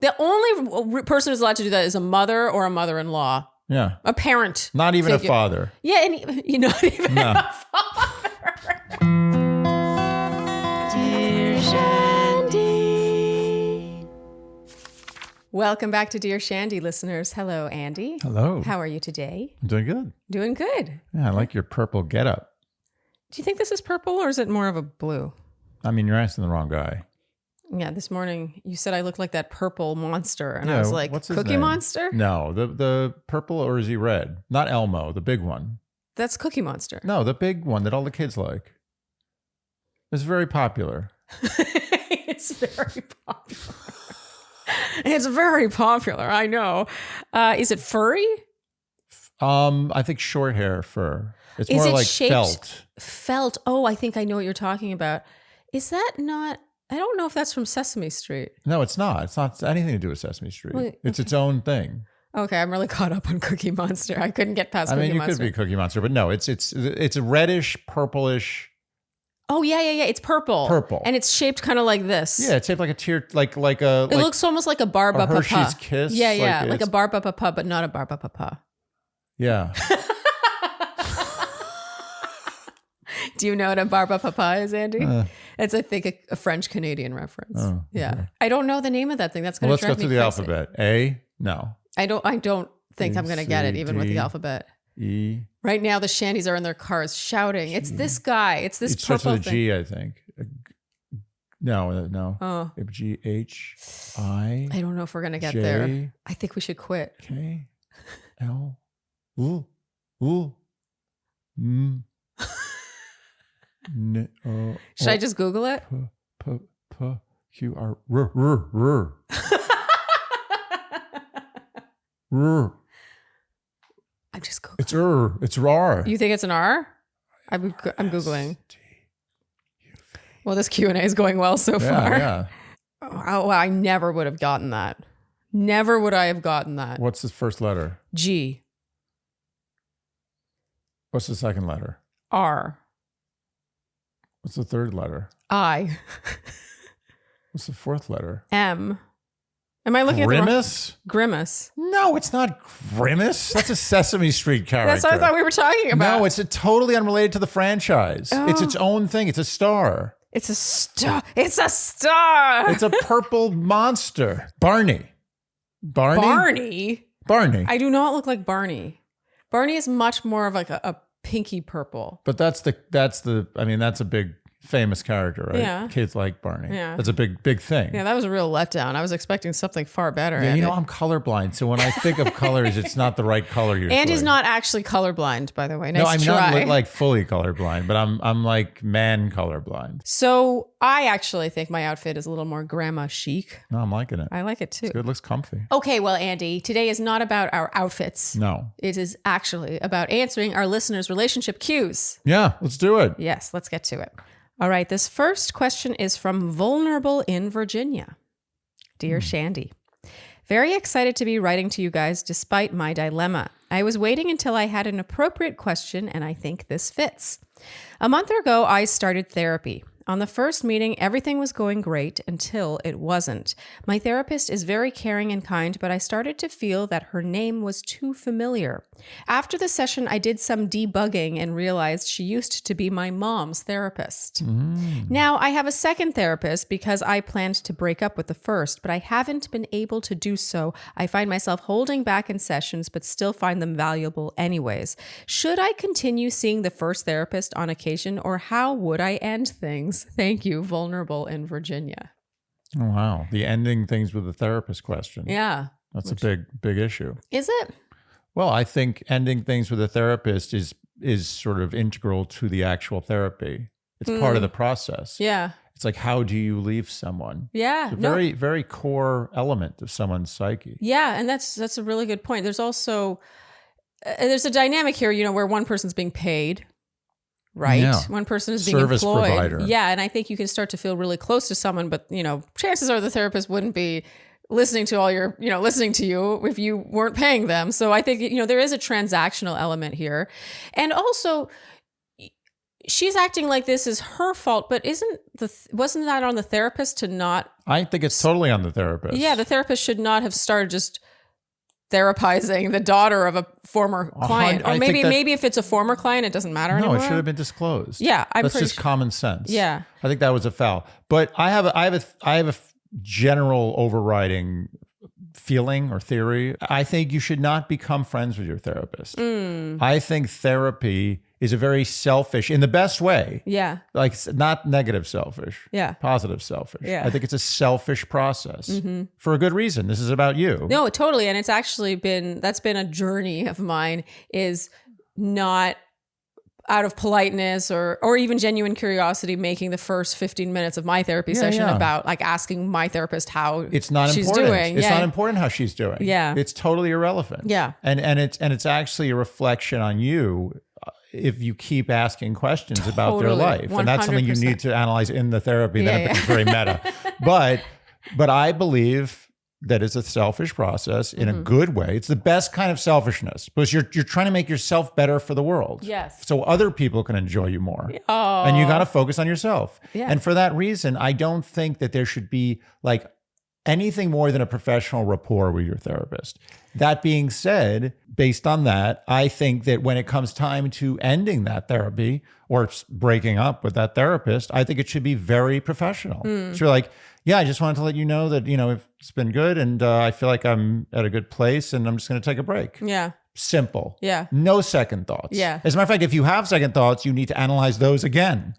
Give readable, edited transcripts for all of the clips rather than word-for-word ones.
The only person who's allowed to do that is a mother or a mother-in-law. Yeah. A parent. Not even figure. a father. Yeah, and you're not even a father. Dear Shandy. Welcome back to Dear Shandy, listeners. Hello, Andy. Hello. How are you today? I'm doing good. Doing good. Yeah, I like your purple getup. Do you think this is purple or is it more of a blue? I mean, you're asking the wrong guy. Yeah, this morning you said I looked like that purple monster, and Yeah, I was like, what's his Cookie name? Monster? No, the purple, or is he red? Not Elmo, the big one. That's Cookie Monster. No, the big one that all the kids like. It's very popular. It's very popular. It's very popular, I know. Is it furry? I think short hair fur. It's Is more it like shaped- felt. Felt. Oh, I think I know what you're talking about. Is that not... I don't know if that's from Sesame Street. No, it's not. It's not anything to do with Sesame Street. Well, it's its own thing. Okay, I'm really caught up on Cookie Monster. I couldn't get past Cookie Monster. I mean, you could be Cookie Monster, but no, it's a reddish, purplish. Oh, yeah. It's purple. Purple. And it's shaped kind of like this. Yeah, it's shaped like a tear, like a. It looks almost like a Barba Papa. Hershey's Kiss. Yeah, like a Barba Papa, but not a Barba Papa. Yeah. Do you know what a Barba Papa is, Andy? It's, I think, a French-Canadian reference. Oh, yeah. okay. I don't know the name of that thing. That's going Well, to let's drive go me through the crazy. alphabet. A, no. I don't think I'm going to get it, even with the alphabet. E. Right now, the Shandies are in their cars shouting, "It's this guy! It's this It starts purple with a thing." G, I think. No. Oh, G, H, I. I don't know if we're going to get J, there. I think we should quit. K, L, M. Should I just Google it? Q, R, R. I'm just Googling. It's It's R. You think it's an R? I'm Googling. Well, this Q&A is going well so far. Yeah. Oh, wow, I never would have gotten that. Never would I have gotten that. What's the first letter? G. What's the second letter? R. What's the third letter? I. What's the fourth letter? M. Am I looking Grimace? at the wrong? Grimace? No, it's not Grimace. That's a Sesame Street character. That's what I thought we were talking about. No, it's totally unrelated to the franchise. Oh. It's its own thing. It's a star. It's a star. It's a star. It's a purple monster. Barney. Barney? Barney. I do not look like Barney. Barney is much more of like a pinky purple. But that's a big famous character, right? Yeah. Kids like Barney. Yeah. That's a big thing. Yeah, that was a real letdown. I was expecting something far better. Yeah, Andy. I'm colorblind, so when I think of colors, it's not the right color usually. Andy's not actually colorblind, by the way. Nice No, I'm try. not like fully colorblind, but I'm like man colorblind. So I actually think my outfit is a little more grandma chic. No, I'm liking it. I like it too. It's good. It looks comfy. Okay, well, Andy, today is not about our outfits. No. It is actually about answering our listeners' relationship cues. Yeah, let's do it. Yes, let's get to it. All right, this first question is from Vulnerable in Virginia. Dear Shandy, very excited to be writing to you guys despite my dilemma. I was waiting until I had an appropriate question, and I think this fits. A month ago, I started therapy. On the first meeting, everything was going great until it wasn't. My therapist is very caring and kind, but I started to feel that her name was too familiar. After the session, I did some debugging and realized she used to be my mom's therapist. Now, I have a second therapist because I planned to break up with the first, but I haven't been able to do so. I find myself holding back in sessions, but still find them valuable anyways. Should I continue seeing the first therapist on occasion, or how would I end things? Thank you, Vulnerable in Virginia. Oh, wow. The ending things with the therapist question. Yeah. That's a big issue. Is it? Well, I think ending things with a therapist is sort of integral to the actual therapy. It's part of the process. Yeah. It's like, how do you leave someone? Yeah. It's a very, very core element of someone's psyche. Yeah. And that's a really good point. There's also, there's a dynamic here, where one person's being paid. Right. Yeah. One person is being Service employed. provider. Yeah. And I think you can start to feel really close to someone, but chances are the therapist wouldn't be listening to listening to you if you weren't paying them. So I think, there is a transactional element here. And also she's acting like this is her fault, but wasn't that on the therapist to not? I think it's totally on the therapist. Yeah, the therapist should not have started just therapizing the daughter of a former client. Or maybe if it's a former client, it doesn't matter anymore. No, it should have been disclosed. Yeah, that's just common sense. Yeah, I think that was a foul. But I have a general overriding feeling or theory. I think you should not become friends with your therapist. I think therapy is a very selfish, in the best way. Yeah. Like not negative selfish. Yeah. Positive selfish. Yeah. I think it's a selfish process for a good reason. This is about you. No, totally. And it's actually that's been a journey of mine, is not out of politeness or even genuine curiosity, making the first 15 minutes of my therapy session about like asking my therapist how it's not she's important. doing. It's not important how she's doing. Yeah. It's totally irrelevant. Yeah. And it's actually a reflection on you if you keep asking questions about their life. 100%. And that's something you need to analyze in the therapy. Then it becomes very meta. But I believe that it's a selfish process in a good way. It's the best kind of selfishness, because you're trying to make yourself better for the world. Yes. So other people can enjoy you more. Oh. And you got to focus on yourself. Yeah. And for that reason, I don't think that there should be like anything more than a professional rapport with your therapist. That being said, based on that, I think that when it comes time to ending that therapy or breaking up with that therapist, I think it should be very professional. So you're like, yeah, I just wanted to let you know that, it's been good, and I feel like I'm at a good place, and I'm just going to take a break. Yeah. Simple. Yeah. No second thoughts. Yeah. As a matter of fact, if you have second thoughts, you need to analyze those again.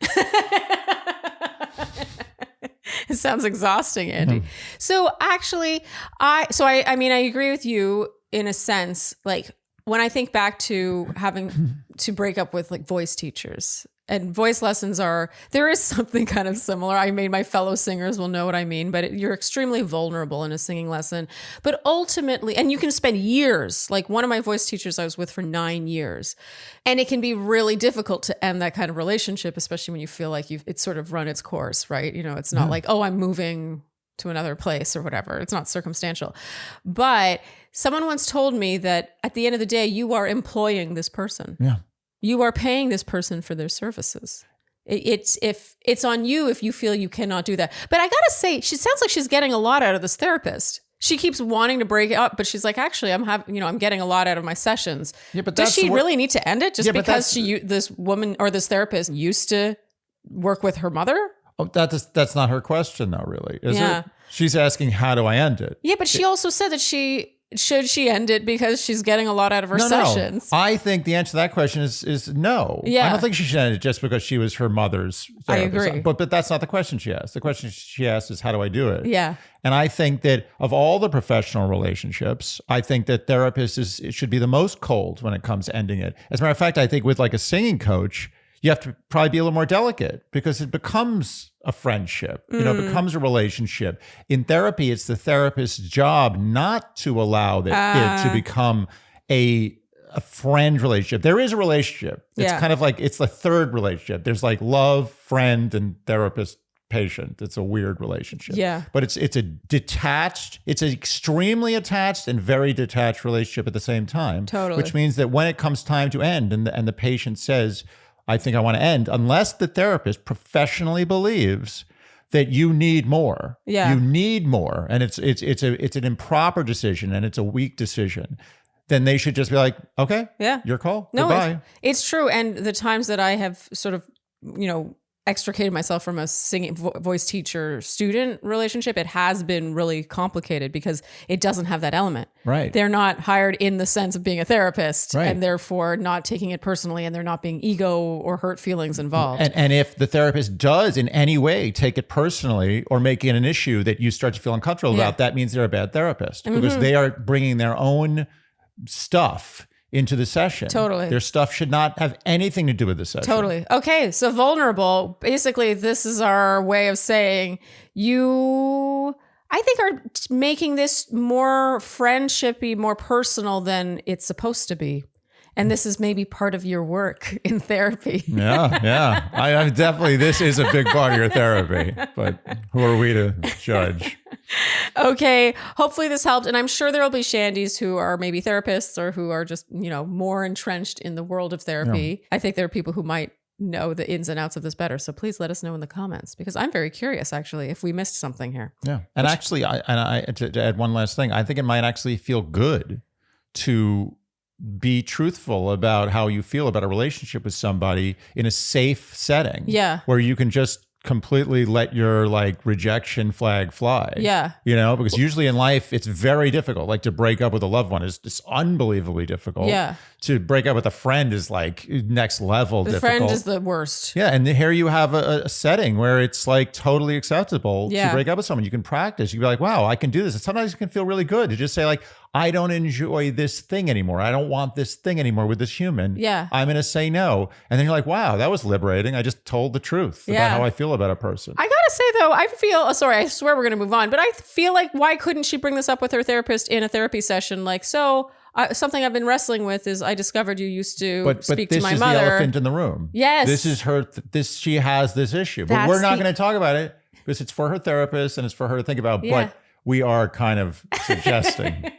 It sounds exhausting, Andy. So actually, I agree with you in a sense. Like when I think back to having to break up with like voice teachers, and voice lessons there is something kind of similar. I mean, my fellow singers will know what I mean, but you're extremely vulnerable in a singing lesson. But ultimately, and you can spend years, like one of my voice teachers I was with for 9 years, and it can be really difficult to end that kind of relationship, especially when you feel like it's sort of run its course, right? It's not like, oh, I'm moving to another place or whatever. It's not circumstantial. But someone once told me that at the end of the day, you are employing this person. Yeah. You are paying this person for their services. It's on you if you feel you cannot do that. But I gotta say, she sounds like she's getting a lot out of this therapist. She keeps wanting to break it up, but she's like, actually, I'm getting a lot out of my sessions. Yeah, but does she really need to end it just because this woman or this therapist used to work with her mother? Oh, that's not her question, though. Really, is it? She's asking, how do I end it? Yeah, but she also said that should she end it because she's getting a lot out of her sessions? No. I think the answer to that question is no. Yeah. I don't think she should end it just because she was her mother's therapist. I agree. But that's not the question she asked. The question she asked is, how do I do it? Yeah. And I think that of all the professional relationships, I think that therapist it should be the most cold when it comes to ending it. As a matter of fact, I think with like a singing coach, you have to probably be a little more delicate, because it becomes a friendship, it becomes a relationship. In therapy, it's the therapist's job not to allow it to become a friend relationship. There is a relationship. It's kind of like, it's the third relationship. There's like love, friend, and therapist, patient. It's a weird relationship. Yeah. But it's an extremely attached and very detached relationship at the same time. Totally. Which means that when it comes time to end and the patient says, I think I want to end, unless the therapist professionally believes that you need more. Yeah. You need more. And it's an improper decision, and it's a weak decision. Then they should just be like, okay, your call. No, goodbye. It's true. And the times that I have sort of, extricated myself from a singing voice teacher student relationship, it has been really complicated because it doesn't have that element. Right. They're not hired in the sense of being a therapist, right, and therefore not taking it personally, and there not being ego or hurt feelings involved. And if the therapist does in any way take it personally or make it an issue that you start to feel uncomfortable about, that means they're a bad therapist, because they are bringing their own stuff into the session. Totally. Their stuff should not have anything to do with the session. Totally. Okay, so vulnerable. Basically, this is our way of saying you, I think, are making this more friendshipy, more personal than it's supposed to be. And this is maybe part of your work in therapy. Yeah. I definitely, this is a big part of your therapy, but who are we to judge? Okay. Hopefully this helped. And I'm sure there will be Shandys who are maybe therapists or who are just, more entrenched in the world of therapy. Yeah. I think there are people who might know the ins and outs of this better. So please let us know in the comments, because I'm very curious, actually, if we missed something here. Yeah. And actually, to add one last thing, I think it might actually feel good to be truthful about how you feel about a relationship with somebody in a safe setting. Yeah. Where you can just completely let your like rejection flag fly. Yeah. You know, because usually in life it's very difficult. Like to break up with a loved one is just unbelievably difficult. Yeah. To break up with a friend is like next level The difficult. friend is the worst. Yeah. And here you have a setting where it's like totally acceptable to break up with someone. You can practice. You can be like, wow, I can do this. And sometimes it can feel really good to just say like, I don't enjoy this thing anymore. I don't want this thing anymore with this human. Yeah. I'm going to say no. And then you're like, wow, that was liberating. I just told the truth about how I feel about a person. I gotta say though, I feel, sorry, I swear we're gonna move on, but I feel like, why couldn't she bring this up with her therapist in a therapy session? Like, something I've been wrestling with is I discovered you used to speak to my mother. But this is the elephant in the room. Yes. This is her, she has this issue. But we're not going to talk about it because it's for her therapist and it's for her to think about. Yeah. But we are kind of suggesting.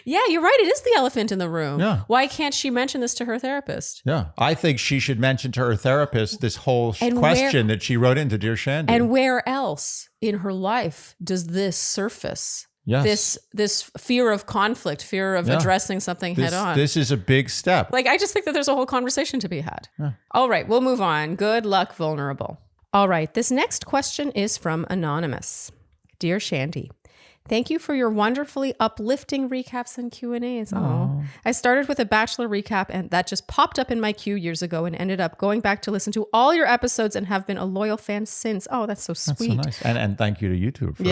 Yeah, you're right. It is the elephant in the room. Yeah. Why can't she mention this to her therapist? Yeah. I think she should mention to her therapist this whole question that she wrote into Dear Shandy. And where else in her life does this surface? Yes. This fear of conflict, fear of addressing something head on. This is a big step. Like, I just think that there's a whole conversation to be had. Yeah. All right, we'll move on. Good luck, vulnerable. All right, this next question is from Anonymous. Dear Shandy, thank you for your wonderfully uplifting recaps and Q&As. Oh, I started with a Bachelor recap and that just popped up in my queue years ago and ended up going back to listen to all your episodes and have been a loyal fan since. Oh, that's so sweet. That's so nice. And thank you to YouTube for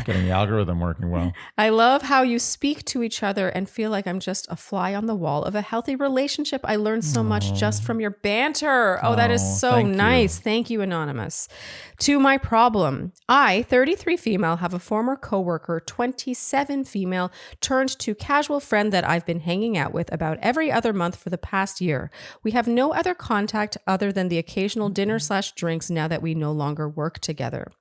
getting the algorithm working well. I love how you speak to each other and feel like I'm just a fly on the wall of a healthy relationship. I learned so much just from your banter. Oh, that is so nice. Thank you, Anonymous. To my problem. I, 33 female, have a former coworker, 27 female, turned to casual friend that I've been hanging out with about every other month for the past year. We have no other contact other than the occasional dinner/drinks now that we no longer work together.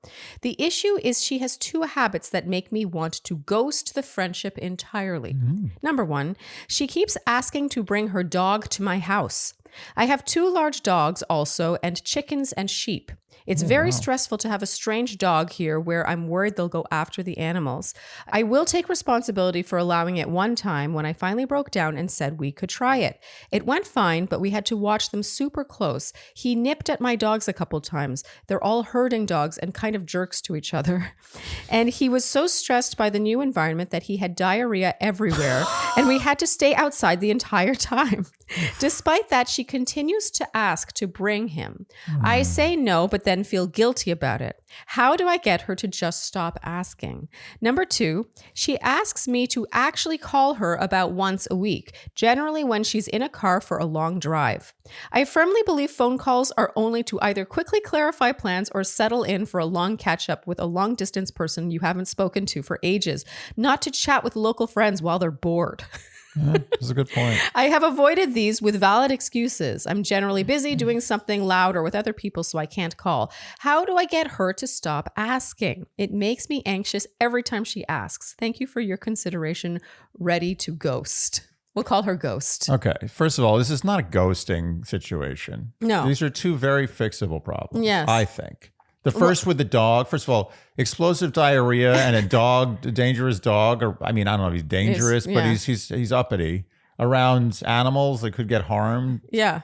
The issue is she has two habits that make me want to ghost the friendship entirely. Number one, she keeps asking to bring her dog to my house. I have two large dogs also, and chickens and sheep. It's very stressful to have a strange dog here where I'm worried they'll go after the animals. I will take responsibility for allowing it one time when I finally broke down and said we could try it. It went fine, but we had to watch them super close. He nipped at my dogs a couple times. They're all herding dogs and kind of jerks to each other. And he was so stressed by the new environment that he had diarrhea everywhere, and we had to stay outside the entire time. Despite that, she continues to ask to bring him. I say no, but then feel guilty about it. How do I get her to just stop asking? Number two, she asks me to actually call her about once a week, generally when she's in a car for a long drive. I firmly believe phone calls are only to either quickly clarify plans or settle in for a long catch-up with a long-distance person you haven't spoken to for ages, not to chat with local friends while they're bored. Yeah, that's a good point. I have avoided these with valid excuses. I'm generally busy doing something loud or with other people, so I can't call. How do I get her to stop asking? It makes me anxious every time she asks. Thank you for your consideration. Ready to ghost. We'll call her Ghost. Okay. First of all, this is not a ghosting situation. No. These are two very fixable problems, yes. I think. The first with the dog, first of all, explosive diarrhea and a dangerous dog, or I mean, I don't know if he's dangerous, but he's uppity around animals that could get harmed. Yeah.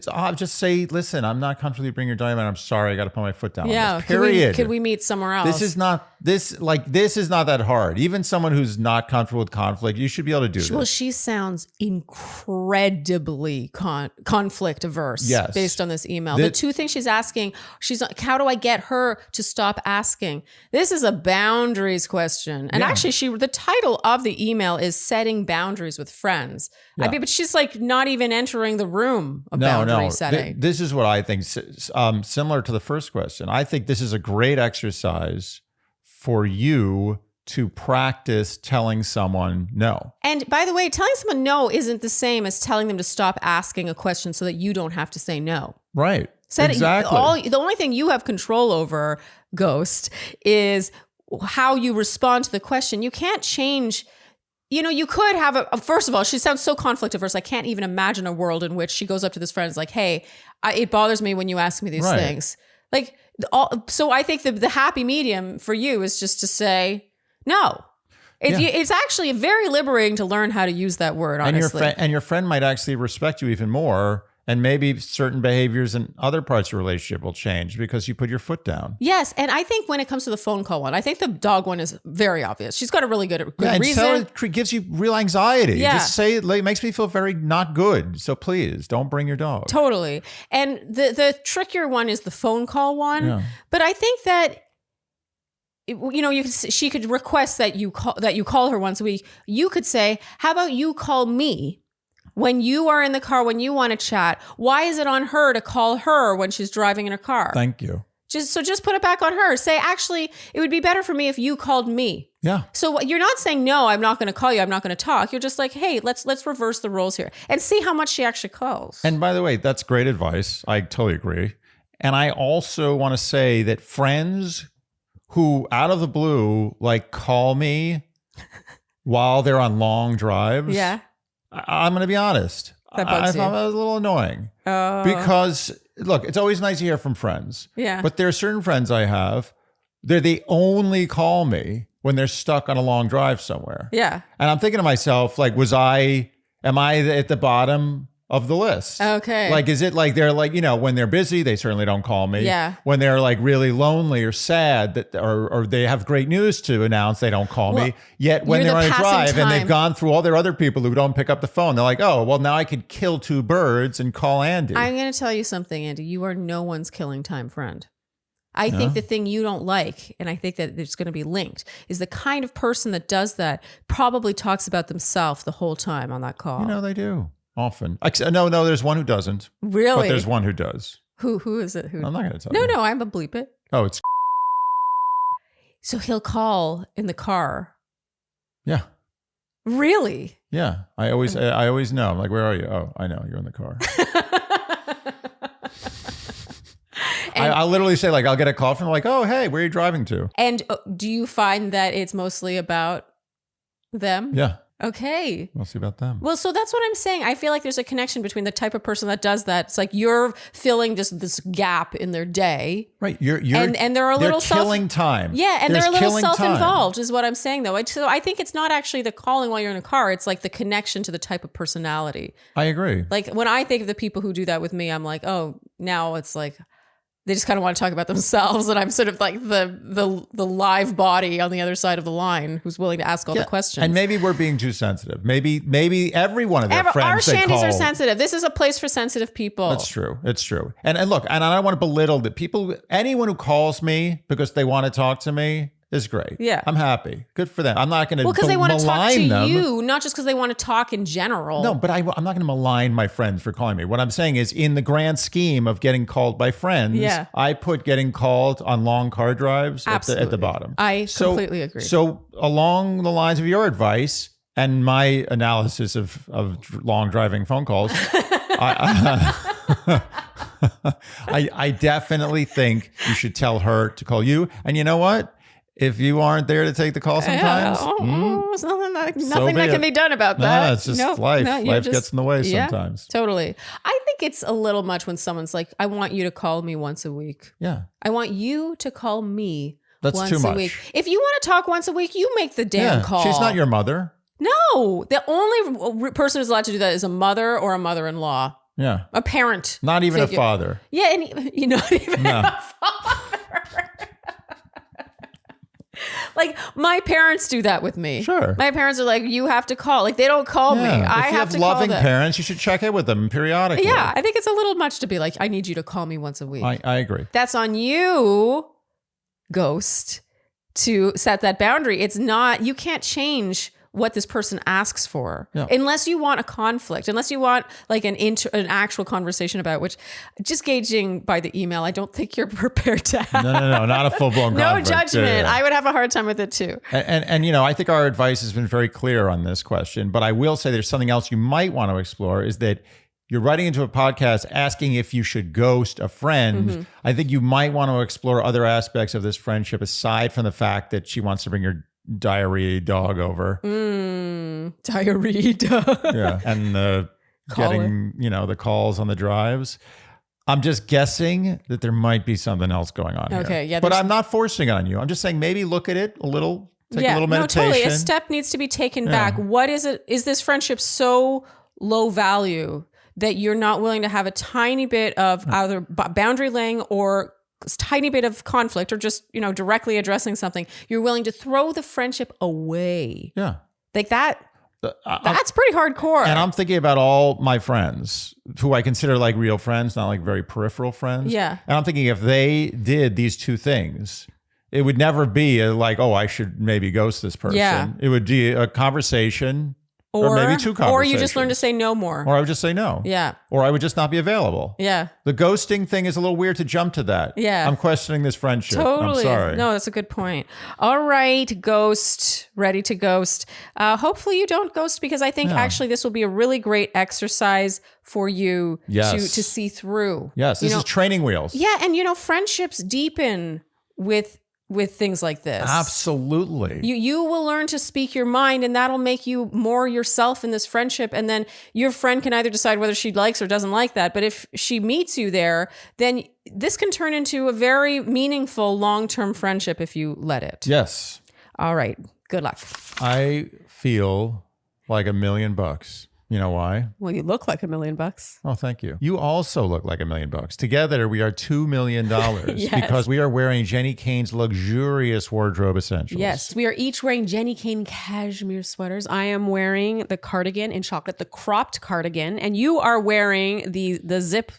I'll just say, listen, I'm not comfortable bringing your dog in. I'm sorry, I got to put my foot down. Yeah. Period. Could we meet somewhere else? This is not that hard. Even someone who's not comfortable with conflict, you should be able to do this. Well, she sounds incredibly conflict averse. Yes. Based on this email. The two things she's asking, she's like, how do I get her to stop asking? This is a boundaries question. And actually, the title of the email is Setting Boundaries with Friends. Yeah. But she's like not even entering the room of boundary setting. This is what I think, similar to the first question. I think this is a great exercise for you to practice telling someone no. And by the way, telling someone no isn't the same as telling them to stop asking a question so that you don't have to say no. Right. Exactly. The only thing you have control over, Ghost, is how you respond to the question. You can't change you could have first of all, she sounds so conflict averse. I can't even imagine a world in which she goes up to this friend and is like, hey, it bothers me when you ask me these things. Like, so I think the happy medium for you is just to say no. It's actually very liberating to learn how to use that word, honestly. And your friend might actually respect you even more. And maybe certain behaviors in other parts of your relationship will change because you put your foot down. Yes. And I think when it comes to the phone call one, I think the dog one is very obvious. She's got a really good reason. And so it gives you real anxiety. Yeah. Just say it makes me feel very not good. So please don't bring your dog. Totally. And the trickier one is the phone call one. Yeah. But I think that she could request that you call her once a week. You could say, how about you call me when you are in the car, when you want to chat? Why is it on her to call her when she's driving in her car? Thank you. Just put it back on her. Say, actually, it would be better for me if you called me. Yeah. So you're not saying, no, I'm not going to call you. I'm not going to talk. You're just like, hey, let's reverse the roles here and see how much she actually calls. And by the way, that's great advice. I totally agree. And I also want to say that friends who out of the blue, like call me while they're on long drives. Yeah. I'm going to be honest. That bugs you. I was a little annoying because look, it's always nice to hear from friends. Yeah. But there are certain friends I have, they only call me when they're stuck on a long drive somewhere. Yeah. And I'm thinking to myself, like, am I at the bottom of the list? Okay. Like, is it like they're like, when they're busy, they certainly don't call me. Yeah. When they're like really lonely or sad or they have great news to announce, they don't call me. Yet when they're on a drive and they've gone through all their other people who don't pick up the phone, they're like, oh, well, now I could kill two birds and call Andy. I'm going to tell you something, Andy. You are no one's killing time friend. I think the thing you don't like, and I think that it's going to be linked, is the kind of person that does that probably talks about themselves the whole time on that call. They do. Often. No, there's one who doesn't. Really? But there's one who does. Who is it? Who? I'm not going to tell you. No, I'm a bleep it. Oh, it's... So he'll call in the car. Yeah. Really? Yeah. I always know. I'm like, where are you? Oh, I know. You're in the car. I'll literally say, like, I'll get a call from like, oh, hey, where are you driving to? And do you find that it's mostly about them? Yeah. Okay. Mostly about them. Well, so that's what I'm saying. I feel like there's a connection between the type of person that does that. It's like you're filling just this gap in their day. Right. You're and they're a little killing time. Yeah, and they're a little self-involved time. Is what I'm saying though. So I think it's not actually the calling while you're in a car. It's like the connection to the type of personality. I agree. Like when I think of the people who do that with me, I'm like, oh, now it's like they just kind of want to talk about themselves, and I'm sort of like the live body on the other side of the line who's willing to ask all the questions. And maybe we're being too sensitive. Maybe every one of their friends. Our Shandys are sensitive. This is a place for sensitive people. That's true. It's true. And look, and I don't want to belittle the people. Anyone who calls me because they want to talk to me is great. Yeah. I'm happy. Good for them. I'm not going to because they want to talk to them. you, not just because they want to talk in general. No, but I'm not going to malign my friends for calling me. What I'm saying is in the grand scheme of getting called by friends, I put getting called on long car drives at the bottom. I completely agree. So along the lines of your advice and my analysis of long driving phone calls, I definitely think you should tell her to call you. And you know what? If you aren't there to take the call sometimes, there's nothing that can be done about that. No, it's just life. Life gets in the way sometimes. Totally. I think it's a little much when someone's like, I want you to call me once a week. Yeah. I want you to call me once too much. a week. If you want to talk once a week, you make the damn call. She's not your mother. No. The only person who's allowed to do that is a mother or a mother-in-law. Yeah. A parent. Not even figure. A father. Yeah. And you not even a father. Like my parents do that with me. Sure. My parents are like, you have to call. Like they don't call me. I have to call them. If you have loving parents, you should check in with them periodically. Yeah. I think it's a little much to be like, I need you to call me once a week. I agree. That's on you, ghost, to set that boundary. It's not, you can't change what this person asks for unless you want a conflict, unless you want like an actual conversation about, which just gauging by the email, I don't think you're prepared to have. No, not a full-blown conflict. No judgment. Yeah. I would have a hard time with it too. And I think our advice has been very clear on this question, but I will say there's something else you might want to explore is that you're writing into a podcast asking if you should ghost a friend. Mm-hmm. I think you might want to explore other aspects of this friendship aside from the fact that she wants to bring your diarrhea dog over. Diarrhea. Yeah. And getting, the calls on the drives. I'm just guessing that there might be something else going on here. Okay, yeah. But I'm not forcing it on you. I'm just saying maybe look at it a little, take a little meditation. No, totally. A step needs to be taken back. What is it? Is this friendship so low value that you're not willing to have a tiny bit of either boundary laying or tiny bit of conflict or just, directly addressing something? You're willing to throw the friendship away. Yeah. Like that. That's pretty hardcore. And I'm thinking about all my friends who I consider like real friends, not like very peripheral friends. Yeah. And I'm thinking if they did these two things, it would never be like, oh, I should maybe ghost this person. Yeah. It would be a conversation or maybe two conversations. Or you just learn to say no more. Or I would just say no. Yeah. Or I would just not be available. Yeah. The ghosting thing is a little weird to jump to that. Yeah. I'm questioning this friendship. Totally. I'm sorry. No, that's a good point. All right, ghost, ready to ghost. Hopefully you don't ghost because I think actually this will be a really great exercise for you to see through. Yes, this is training wheels. Yeah, and friendships deepen with things like this. Absolutely. You will learn to speak your mind and that'll make you more yourself in this friendship. And then your friend can either decide whether she likes or doesn't like that. But if she meets you there, then this can turn into a very meaningful long-term friendship if you let it. Yes. All right. Good luck. I feel like $1 million. You know why? Well, you look like $1 million. Oh, thank you. You also look like $1 million. Together, we are $2 million Yes. because we are wearing Jenny Kane's luxurious wardrobe essentials. Yes, we are each wearing Jenny Kane cashmere sweaters. I am wearing the cardigan in chocolate, the cropped cardigan, and you are wearing the zip.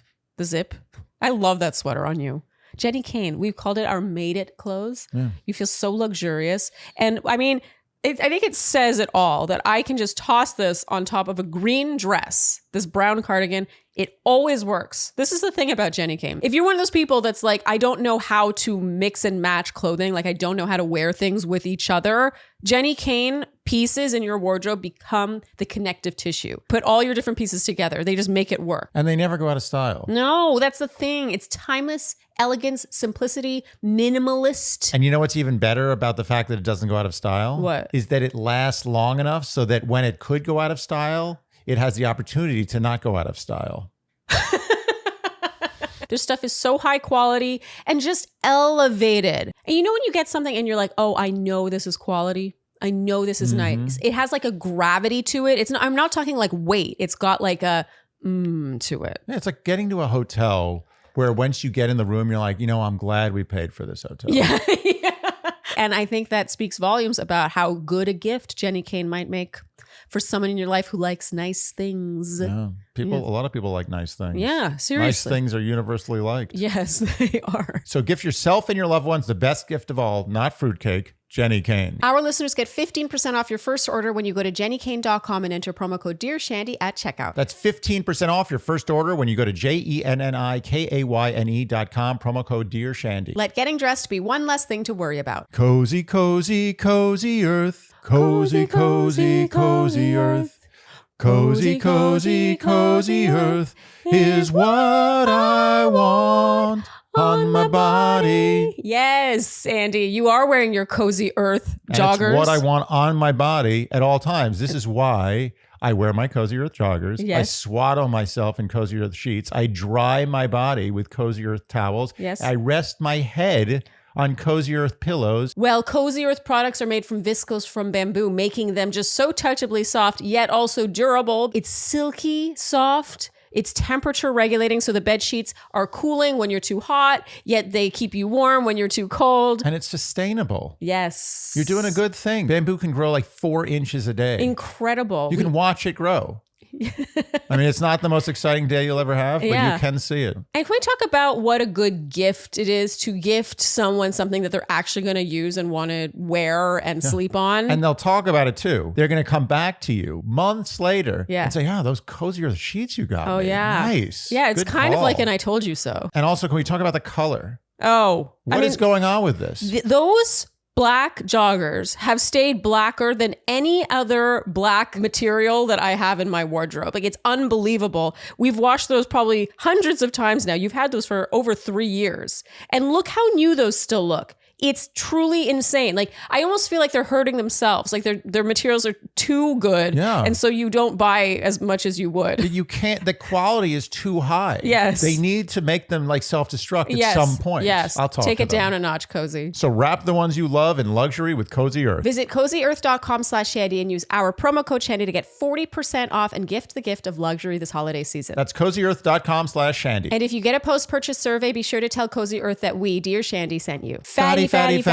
I love that sweater on you. Jenny Kane, we've called it our made it clothes. Yeah. You feel so luxurious. And I mean, I think it says it all that I can just toss this on top of a green dress, this brown cardigan. It always works. This is the thing about Jenny Kane. If you're one of those people that's like, I don't know how to mix and match clothing, like I don't know how to wear things with each other, Jenny Kane pieces in your wardrobe become the connective tissue. Put all your different pieces together. They just make it work. And they never go out of style. No, that's the thing. It's timeless, elegance, simplicity, minimalist. And you know what's even better about the fact that it doesn't go out of style? What? Is that it lasts long enough so that when it could go out of style, it has the opportunity to not go out of style. Their stuff is so high quality and just elevated. And you know when you get something and you're like, oh, I know this is quality. I know this is nice. It has like a gravity to it. I'm not talking like weight. It's got like a to it. Yeah, it's like getting to a hotel where once you get in the room, you're like, I'm glad we paid for this hotel. Yeah. And I think that speaks volumes about how good a gift Jenny Kane might make for someone in your life who likes nice things. Yeah. A lot of people like nice things. Yeah, seriously. Nice things are universally liked. Yes, they are. So gift yourself and your loved ones the best gift of all, not fruitcake, Jenny Kane. Our listeners get 15% off your first order when you go to jennykane.com and enter promo code Dear Shandy at checkout. That's 15% off your first order when you go to JENNIKAYNE.com, promo code Dear Shandy. Let getting dressed be one less thing to worry about. Cozy, cozy, cozy earth. Cozy, cozy, cozy earth. Cozy, cozy, cozy earth is what I want on my body. Yes, Andy, you are wearing your cozy earth joggers. It's what I want on my body at all times. This is why I wear my Cozy Earth joggers. Yes. I swaddle myself in Cozy Earth sheets. I dry my body with Cozy Earth towels. Yes. I rest my head on Cozy Earth pillows. Well, Cozy Earth products are made from viscose from bamboo, making them just so touchably soft, yet also durable. It's silky, soft. It's temperature regulating, so the bed sheets are cooling when you're too hot, yet they keep you warm when you're too cold. And it's sustainable. Yes. You're doing a good thing. Bamboo can grow like 4 inches a day. Incredible. You can watch it grow. I mean, it's not the most exciting day you'll ever have, but you can see it. And can we talk about what a good gift it is to gift someone something that they're actually going to use and want to wear and sleep on? And they'll talk about it too. They're going to come back to you months later and say, those Cozy Earth sheets you got me. Nice. Yeah, it's good kind call. of like an I told you so. And also, can we talk about the color? Oh. What is going on with this? Those black joggers have stayed blacker than any other black material that I have in my wardrobe. Like, it's unbelievable. We've washed those probably hundreds of times now. You've had those for over 3 years. And look how new those still look. It's truly insane. Like, I almost feel like they're hurting themselves. Like their materials are too good. Yeah. And so you don't buy as much as you would. You can't, the quality is too high. Yes. They need to make them like self-destruct at some point. Yes. I'll talk Take to it them. down a notch, Cozy. So wrap the ones you love in luxury with Cozy Earth. Visit cozyearth.com/Shandy and use our promo code Shandy to get 40% off and gift the gift of luxury this holiday season. That's cozyearth.com/Shandy. And if you get a post-purchase survey, be sure to tell Cozy Earth that we, Dear Shandy, sent you. Fatty, 15.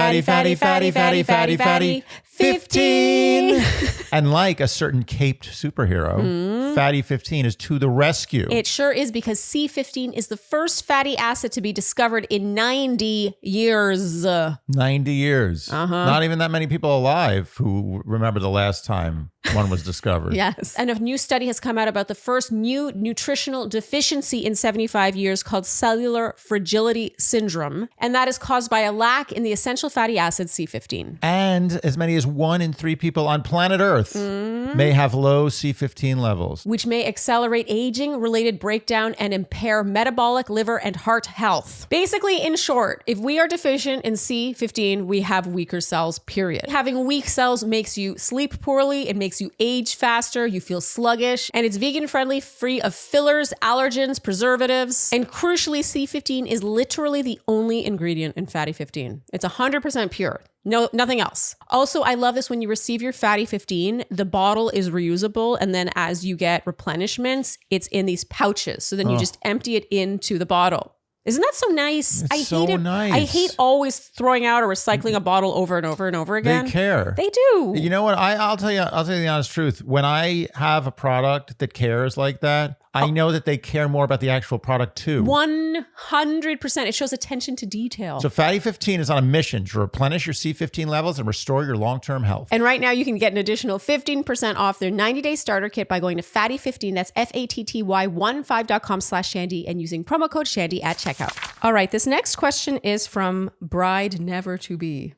And like a certain caped superhero, Fatty 15 is to the rescue. It sure is, because C15 is the first fatty acid to be discovered in 90 years. 90 years. Not even that many people alive who remember the last time one was discovered. Yes. And a new study has come out about the first new nutritional deficiency in 75 years called cellular fragility syndrome. And that is caused by a lack in the essential fatty acid C15. And as many as 1 in 3 people on planet Earth may have low C15 levels. Which may accelerate aging-related breakdown and impair metabolic, liver, and heart health. Basically, in short, if we are deficient in C15, we have weaker cells, period. Having weak cells makes you sleep poorly, it makes you age faster, you feel sluggish, and it's vegan-friendly, free of fillers, allergens, preservatives. And crucially, C15 is literally the only ingredient in Fatty 15. It's 100% pure. No, nothing else. Also, I love this when you receive your Fatty 15, the bottle is reusable. And then as you get replenishments, it's in these pouches. So then you just empty it into the bottle. Isn't that so nice? It's so nice. I hate always throwing out or recycling a bottle over and over and over again. They care. They do. You know what? I'll tell you the honest truth. When I have a product that cares like that, I know that they care more about the actual product too. 100%. It shows attention to detail. So Fatty 15 is on a mission to replenish your C15 levels and restore your long-term health. And right now you can get an additional 15% off their 90-day starter kit by going to Fatty15, that's FATTY15.com/Shandy, and using promo code Shandy at checkout. All right, this next question is from Bride Never to Be.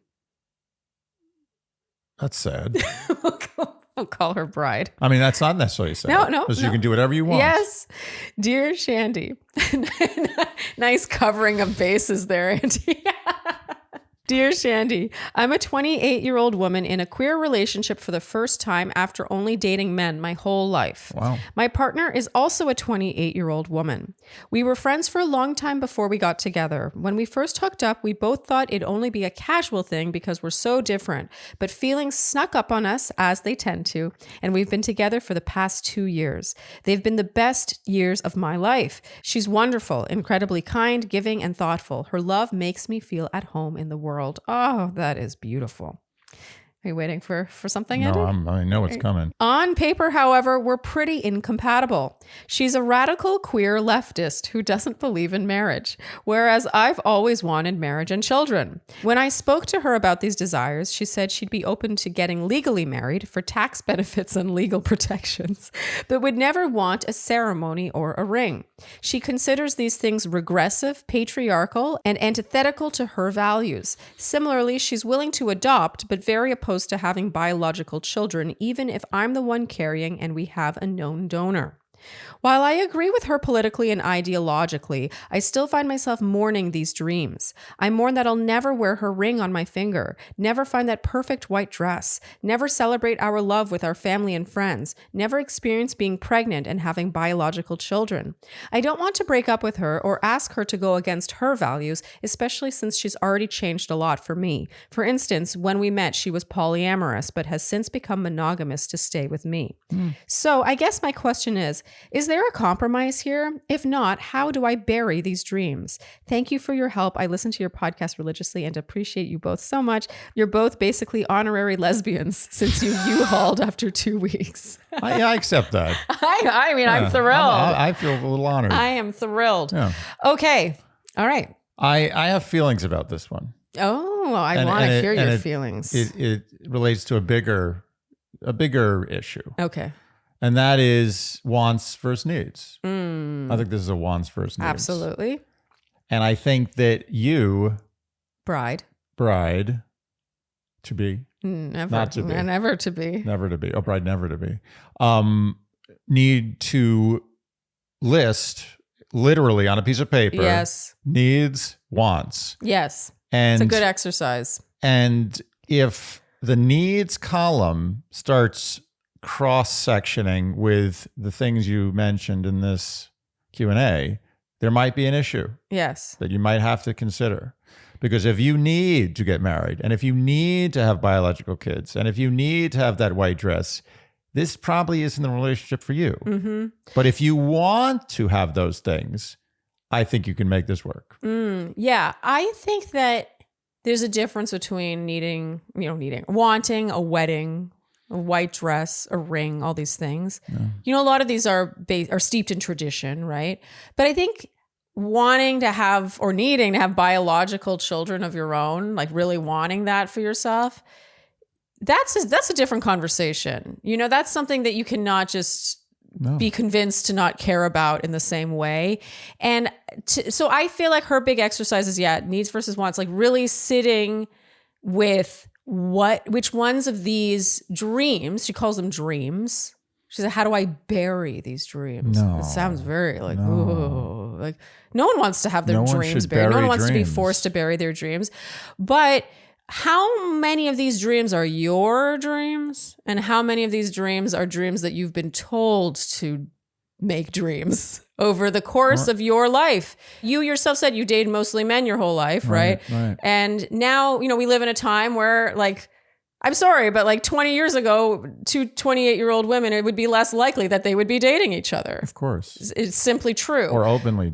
That's sad. I'll call her Bride. I mean, that's not necessarily sad. No. Because you can do whatever you want. Yes. Dear Shandy. Nice covering of bases there, Auntie. Dear Shandy, I'm a 28-year-old woman in a queer relationship for the first time after only dating men my whole life. Wow. My partner is also a 28-year-old woman. We were friends for a long time before we got together. When we first hooked up, we both thought it'd only be a casual thing because we're so different, but feelings snuck up on us, as they tend to, and we've been together for the past 2 years. They've been the best years of my life. She's wonderful, incredibly kind, giving, and thoughtful. Her love makes me feel at home in the world. Oh, that is beautiful. Are you waiting for something? No, Andy? I know it's coming. On paper, however, we're pretty incompatible. She's a radical queer leftist who doesn't believe in marriage, whereas I've always wanted marriage and children. When I spoke to her about these desires, she said she'd be open to getting legally married for tax benefits and legal protections, but would never want a ceremony or a ring. She considers these things regressive, patriarchal, and antithetical to her values. Similarly, she's willing to adopt, but very opposed to having biological children, even if I'm the one carrying and we have a known donor. While I agree with her politically and ideologically, I still find myself mourning these dreams. I mourn that I'll never wear her ring on my finger, never find that perfect white dress, never celebrate our love with our family and friends, never experience being pregnant and having biological children. I don't want to break up with her or ask her to go against her values, especially since she's already changed a lot for me. For instance, when we met, she was polyamorous, but has since become monogamous to stay with me. So I guess my question is there a compromise here? If not, how do I bury these dreams? Thank you for your help. I listen to your podcast religiously and appreciate you both so much. You're both basically honorary lesbians since you U-hauled after 2 weeks. I accept that. I mean, I'm thrilled. I feel a little honored. I am thrilled. Yeah. Okay. All right. I have feelings about this one. Oh, I want to hear your feelings. It relates to a bigger issue. Okay. And that is wants versus needs. I think this is a wants versus needs. Absolutely. And I think that you, bride to be, never to be, bride never to be, need to list literally on a piece of paper. Yes. Needs, wants. Yes. And It's a good exercise. And if the needs column starts cross-sectioning with the things you mentioned in this Q&A, there might be an issue Yes. that you might have to consider. Because if you need to get married, and if you need to have biological kids, and if you need to have that white dress, this probably isn't the relationship for you. Mm-hmm. But if you want to have those things, I think you can make this work. Yeah. I think that there's a difference between wanting a wedding, a white dress, a ring, all these things. Yeah. A lot of these are steeped in tradition, right? But I think wanting to have or needing to have biological children of your own, like really wanting that for yourself, that's a different conversation. That's something that you cannot just be convinced to not care about in the same way. And so I feel like her big exercise is, needs versus wants, like really sitting with which ones of these dreams, she calls them dreams. She said, how do I bury these dreams? No. It sounds very like, ooh, like no one wants to have their dreams buried. No one wants to be forced to bury their dreams. But how many of these dreams are your dreams? And how many of these dreams are dreams that you've been told to make dreams over the course of your life? You yourself said you dated mostly men your whole life, right? Right. And now, we live in a time where, like, I'm sorry, but like 20 years ago, two 28-year-old women, it would be less likely that they would be dating each other. Of course. It's simply true. Or openly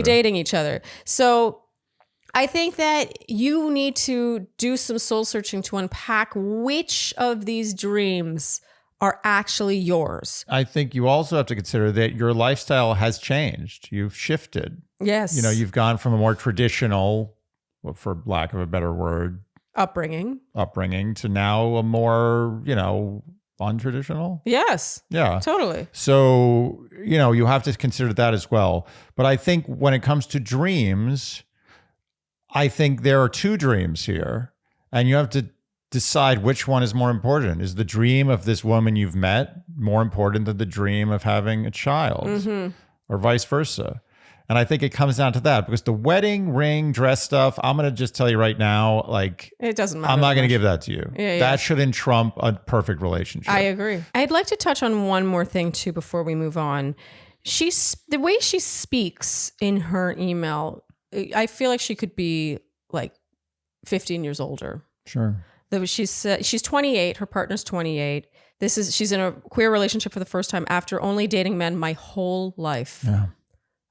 dating each other. So I think that you need to do some soul searching to unpack which of these dreams are actually yours. I think you also have to consider that your lifestyle has changed. You've shifted. Yes. You've gone from a more traditional, well, for lack of a better word, upbringing to now a more, untraditional. Yes. Yeah. Totally. So, you have to consider that as well. But I think when it comes to dreams, I think there are two dreams here, and you have to decide which one is more important. Is the dream of this woman you've met more important than the dream of having a child, or vice versa? And I think it comes down to that, because the wedding, ring, dress stuff, I'm going to just tell you right now, like, it doesn't matter. I'm not going to give that to you. Yeah. That shouldn't trump a perfect relationship. I agree. I'd like to touch on one more thing too before we move on. The way she speaks in her email, I feel like she could be like 15 years older. Sure. She's 28. Her partner's 28. She's in a queer relationship for the first time after only dating men my whole life. Yeah.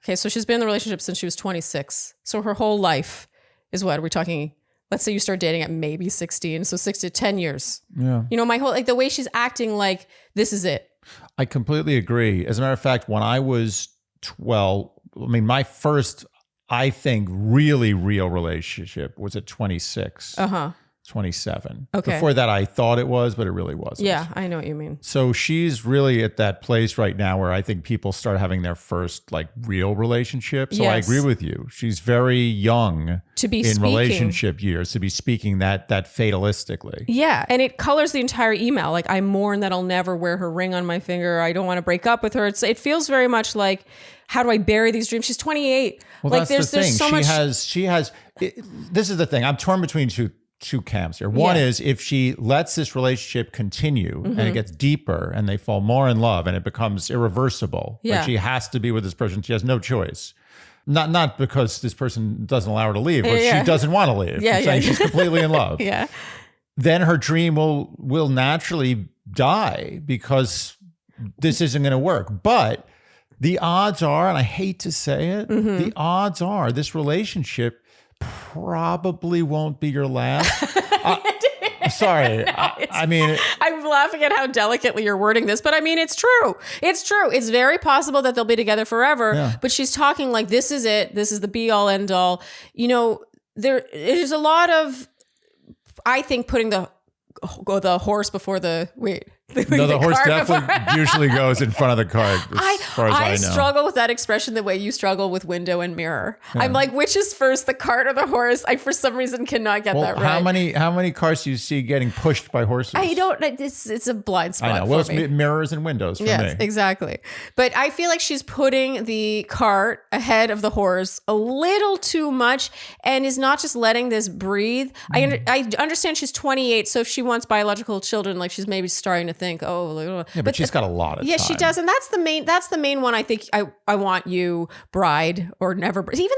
Okay, so she's been in the relationship since she was 26. So her whole life is what? Are we talking, let's say you start dating at maybe 16. So 6 to 10 years. Yeah. My whole, like the way she's acting like this is it. I completely agree. As a matter of fact, when I was 12, my first, I think, really real relationship was at 26. 27. Okay. Before that, I thought it was, but it really wasn't. Yeah, I know what you mean. So she's really at that place right now where I think people start having their first like real relationship. So Yes. I agree with you. She's very young To be in speaking. relationship years to be speaking that fatalistically. Yeah, and it colors the entire email. Like, I mourn that I'll never wear her ring on my finger. I don't want to break up with her. It feels very much like, how do I bury these dreams? She's 28. Well, like, that's the thing. so much. She has. This is the thing. I'm torn between two camps here. One is if she lets this relationship continue and it gets deeper and they fall more in love and it becomes irreversible. Yeah. Like she has to be with this person. She has no choice. Not because this person doesn't allow her to leave, but she doesn't want to leave. I'm saying she's completely in love. Yeah. Then her dream will naturally die because this isn't going to work. But the odds are, and I hate to say it, the odds are this relationship probably won't be your last. I'm sorry. I mean, I'm laughing at how delicately you're wording this, but I mean, it's true. It's true. It's very possible that they'll be together forever, Yeah. but she's talking like this is it. This is the be all end all. There's a lot of, I think, putting the horse before the, No, the horse definitely usually goes in front of the cart, as far as I know. struggle with that expression the way you struggle with window and mirror. Yeah. I'm like, which is first, the cart or the horse? I, for some reason, cannot get that right. How many cars do you see getting pushed by horses? I don't. It's a blind spot. I know. Well, it's mirrors and windows for me. Yes, exactly. But I feel like she's putting the cart ahead of the horse a little too much, and is not just letting this breathe. I understand she's 28, so if she wants biological children, like she's maybe starting to think, but she's got a lot of time. Yeah, she does, and that's the main one. I think I want you, bride or never, even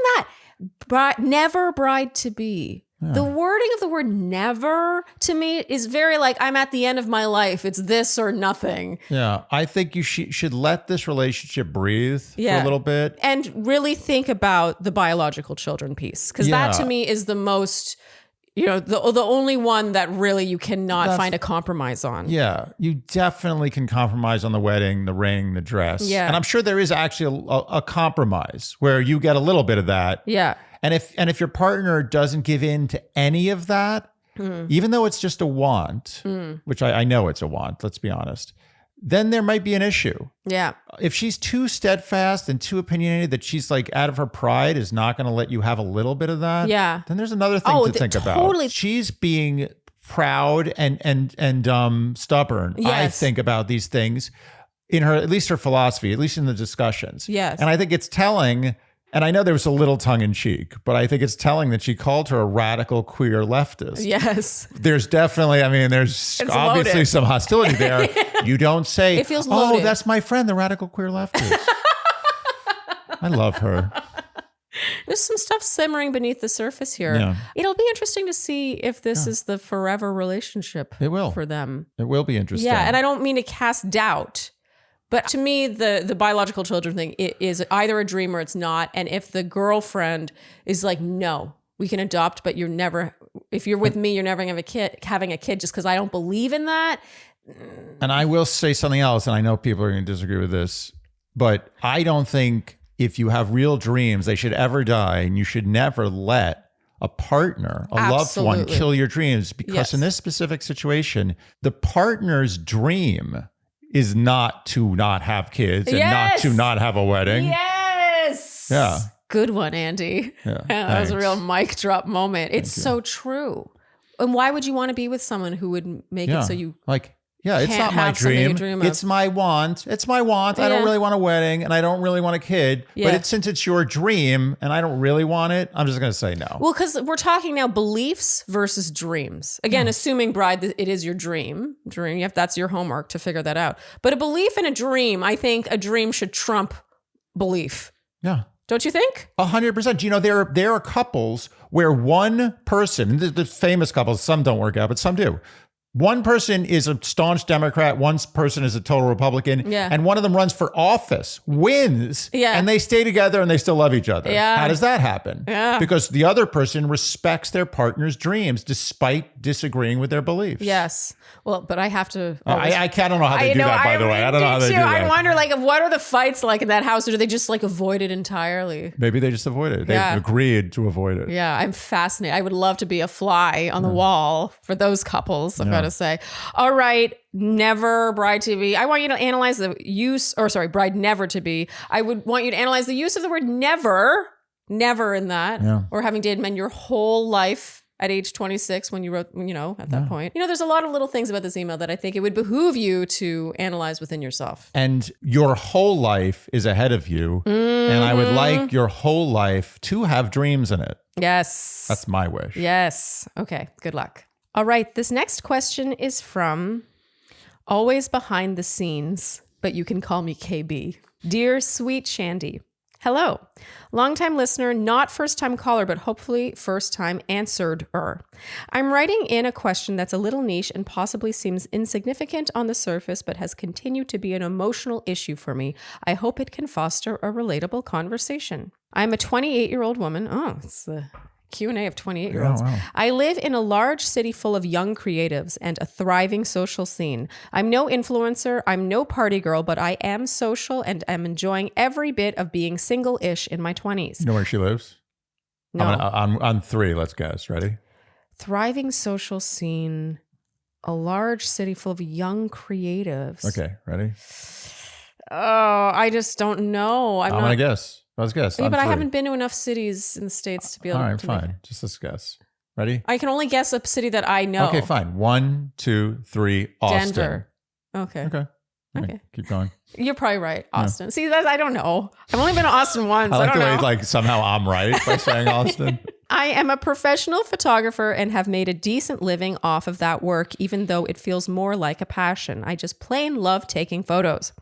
that never bride to be. Yeah. The wording of the word never to me is very like, I'm at the end of my life. It's this or nothing. Yeah, I think you should let this relationship breathe for a little bit, and really think about the biological children piece, because that to me is the most. The only one that really you cannot find a compromise on. Yeah, you definitely can compromise on the wedding, the ring, the dress. Yeah, and I'm sure there is actually a compromise where you get a little bit of that. Yeah, and if your partner doesn't give in to any of that, even though it's just a want, which I know it's a want, let's be honest, then there might be an issue. Yeah. If she's too steadfast and too opinionated that she's like out of her pride is not going to let you have a little bit of that. Yeah. Then there's another thing to think about. She's being proud and stubborn. Yes. I think about these things in at least her philosophy, at least in the discussions. Yes. And I think it's telling. And I know there was a little tongue in cheek, but I think it's telling that she called her a radical queer leftist. Yes. There's definitely, there's obviously loaded. Some hostility there. You don't say, it feels loaded. Oh, that's my friend, the radical queer leftist. I love her. There's some stuff simmering beneath the surface here. Yeah. It'll be interesting to see if this is the forever relationship for them. It will be interesting. Yeah, and I don't mean to cast doubt. But to me, the biological children thing is either a dream or it's not. And if the girlfriend is like, no, we can adopt, but if you're with me, you're never having a kid just because I don't believe in that. And I will say something else, and I know people are going to disagree with this, but I don't think if you have real dreams, they should ever die, and you should never let a partner, a loved one, kill your dreams. Because in this specific situation, the partner's dream is not to not have kids and not to not have a wedding. Yes. Yeah. Good one, Andy. Yeah, that was a real mic drop moment. It's so true. And why would you want to be with someone who would make it so you it's not my dream. It's my want. It's my want. I don't really want a wedding and I don't really want a kid. Yeah. But since it's your dream and I don't really want it, I'm just going to say no. Well, because we're talking now beliefs versus dreams. Again, assuming, bride, that it is your dream. That's your homework to figure that out. But a belief and a dream, I think a dream should trump belief. Yeah. Don't you think? 100%. There are couples where one person, the famous couples, some don't work out, but some do. One person is a staunch Democrat, one person is a total Republican, and one of them runs for office, wins, and they stay together and they still love each other. Yeah. How does that happen? Yeah. Because the other person respects their partner's dreams despite disagreeing with their beliefs. Yes. Well, but I have to... I don't know how they do that, by the way. I don't know how they do that. I wonder, what are the fights like in that house, or do they just avoid it entirely? Maybe they just avoid it. They agreed to avoid it. Yeah, I'm fascinated. I would love to be a fly on the wall for those couples, I've got to say. All right, never bride to be. I want you to analyze the use, bride never to be. I would want you to analyze the use of the word never in that, or having dated men your whole life at age 26 when you wrote, at that point. There's a lot of little things about this email that I think it would behoove you to analyze within yourself. And your whole life is ahead of you. Mm-hmm. And I would like your whole life to have dreams in it. Yes. That's my wish. Yes. Okay. Good luck. All right. This next question is from Always Behind the Scenes, but you can call me KB. Dear sweet Shandy. Hello. Longtime listener, not first-time caller, but hopefully first-time answered-er. I'm writing in a question that's a little niche and possibly seems insignificant on the surface, but has continued to be an emotional issue for me. I hope it can foster a relatable conversation. I'm a 28-year-old woman. Oh, it's the Q&A of 28-year-olds. Oh, wow. I live in a large city full of young creatives and a thriving social scene. I'm no influencer, I'm no party girl, but I am social and am enjoying every bit of being single-ish in my 20s. You know where she lives? No. On 3, let's guess. Ready? Thriving social scene. a large city full of young creatives. Okay, ready? Oh, I just don't know. I'm gonna guess. Let's guess. Yeah, On but I three. haven't been to enough cities in the States to be able All right, to make fine. it. Just let's guess. Ready? I can only guess a city that I know. Okay, fine. 1, 2, 3. Austin. Denver. Okay. Okay. All right, Okay. keep going. You're probably right. Austin. See, I don't know. I've only been to Austin once. I like don't the way know. like somehow I'm right by saying Austin. I am a professional photographer and have made a decent living off of that work, even though it feels more like a passion. I just plain love taking photos.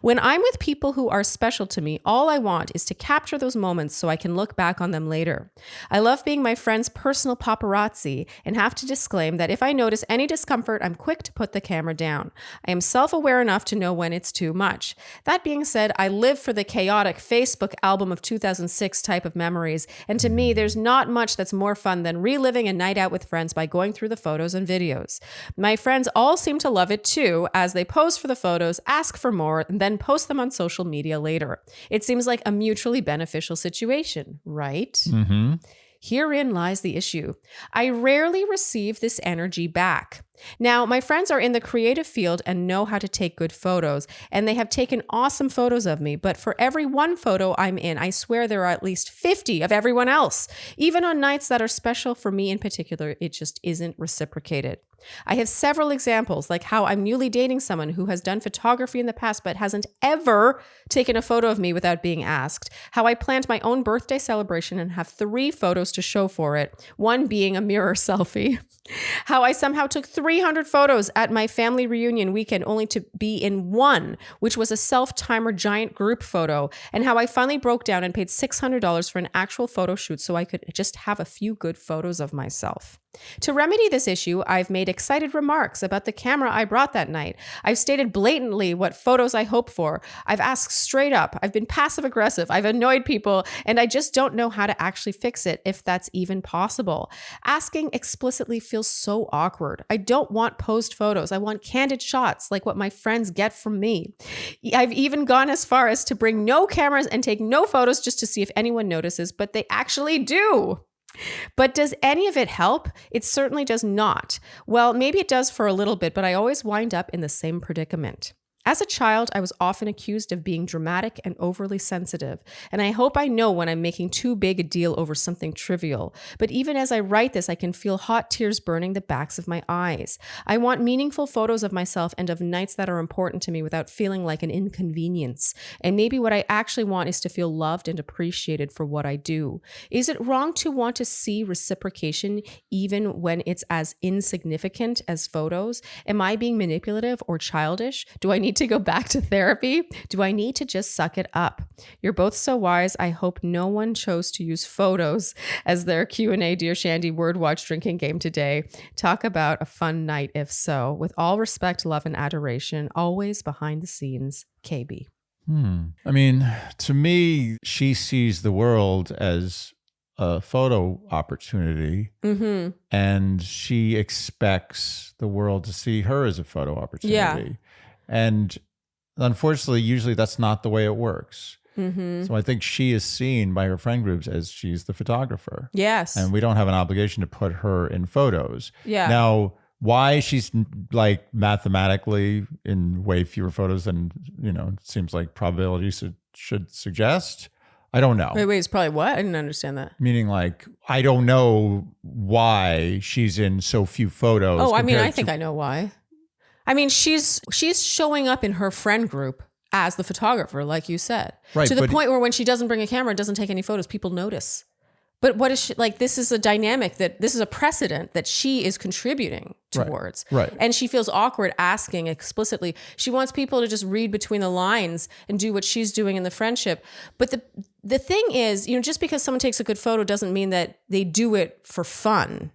When I'm with people who are special to me, all I want is to capture those moments so I can look back on them later. I love being my friend's personal paparazzi and have to disclaim that if I notice any discomfort, I'm quick to put the camera down. I am self-aware enough to know when it's too much. That being said, I live for the chaotic Facebook album of 2006 type of memories, and to me, there's not much that's more fun than reliving a night out with friends by going through the photos and videos. My friends all seem to love it too, as they pose for the photos, ask for more, and then post them on social media later. It seems like a mutually beneficial situation, right? Mm-hmm. Herein lies the issue. I rarely receive this energy back. Now, my friends are in the creative field and know how to take good photos, and they have taken awesome photos of me, but for every one photo I'm in, I swear there are at least 50 of everyone else. Even on nights that are special for me in particular, it just isn't reciprocated. I have several examples, like how I'm newly dating someone who has done photography in the past but hasn't ever taken a photo of me without being asked, how I planned my own birthday celebration and have 3 photos to show for it, one being a mirror selfie, how I somehow took 300 photos at my family reunion weekend only to be in one, which was a self-timer giant group photo, and how I finally broke down and paid $600 for an actual photo shoot so I could just have a few good photos of myself. To remedy this issue, I've made excited remarks about the camera I brought that night. I've stated blatantly what photos I hope for. I've asked straight up. I've been passive aggressive. I've annoyed people, and I just don't know how to actually fix it, if that's even possible. Asking explicitly feels so awkward. I don't want posed photos. I want candid shots like what my friends get from me. I've even gone as far as to bring no cameras and take no photos just to see if anyone notices, but they actually do. But does any of it help? It certainly does not. Well, maybe it does for a little bit, but I always wind up in the same predicament. As a child, I was often accused of being dramatic and overly sensitive, and I hope I know when I'm making too big a deal over something trivial. But even as I write this, I can feel hot tears burning the backs of my eyes. I want meaningful photos of myself and of nights that are important to me without feeling like an inconvenience. And maybe what I actually want is to feel loved and appreciated for what I do. Is it wrong to want to see reciprocation even when it's as insignificant as photos? Am I being manipulative or childish? Do I need to go back to therapy? Do I need to just suck it up? You're both so wise. I hope no one chose to use photos as their Q&A Dear Shandy word watch drinking game today. Talk about a fun night if so. With all respect, love, and adoration, always behind the scenes, KB. I mean, to me, she sees the world as a photo opportunity, and she expects the world to see her as a photo opportunity. Yeah. And unfortunately, usually that's not the way it works. So I think she is seen by her friend groups as she's the photographer. Yes. And we don't have an obligation to put her in photos. Yeah. Now, why she's like mathematically in way fewer photos than, it seems like probability should suggest, I don't know. Wait, it's probably what? I didn't understand that. Meaning like, I don't know why she's in so few photos. Oh, I mean, I think I know why. I mean, she's showing up in her friend group as the photographer, like you said, right, to the point where when she doesn't bring a camera, doesn't take any photos, people notice. But what is she like? This is a dynamic this is a precedent that she is contributing towards. Right. And she feels awkward asking explicitly. She wants people to just read between the lines and do what she's doing in the friendship. But the thing is, just because someone takes a good photo doesn't mean that they do it for fun.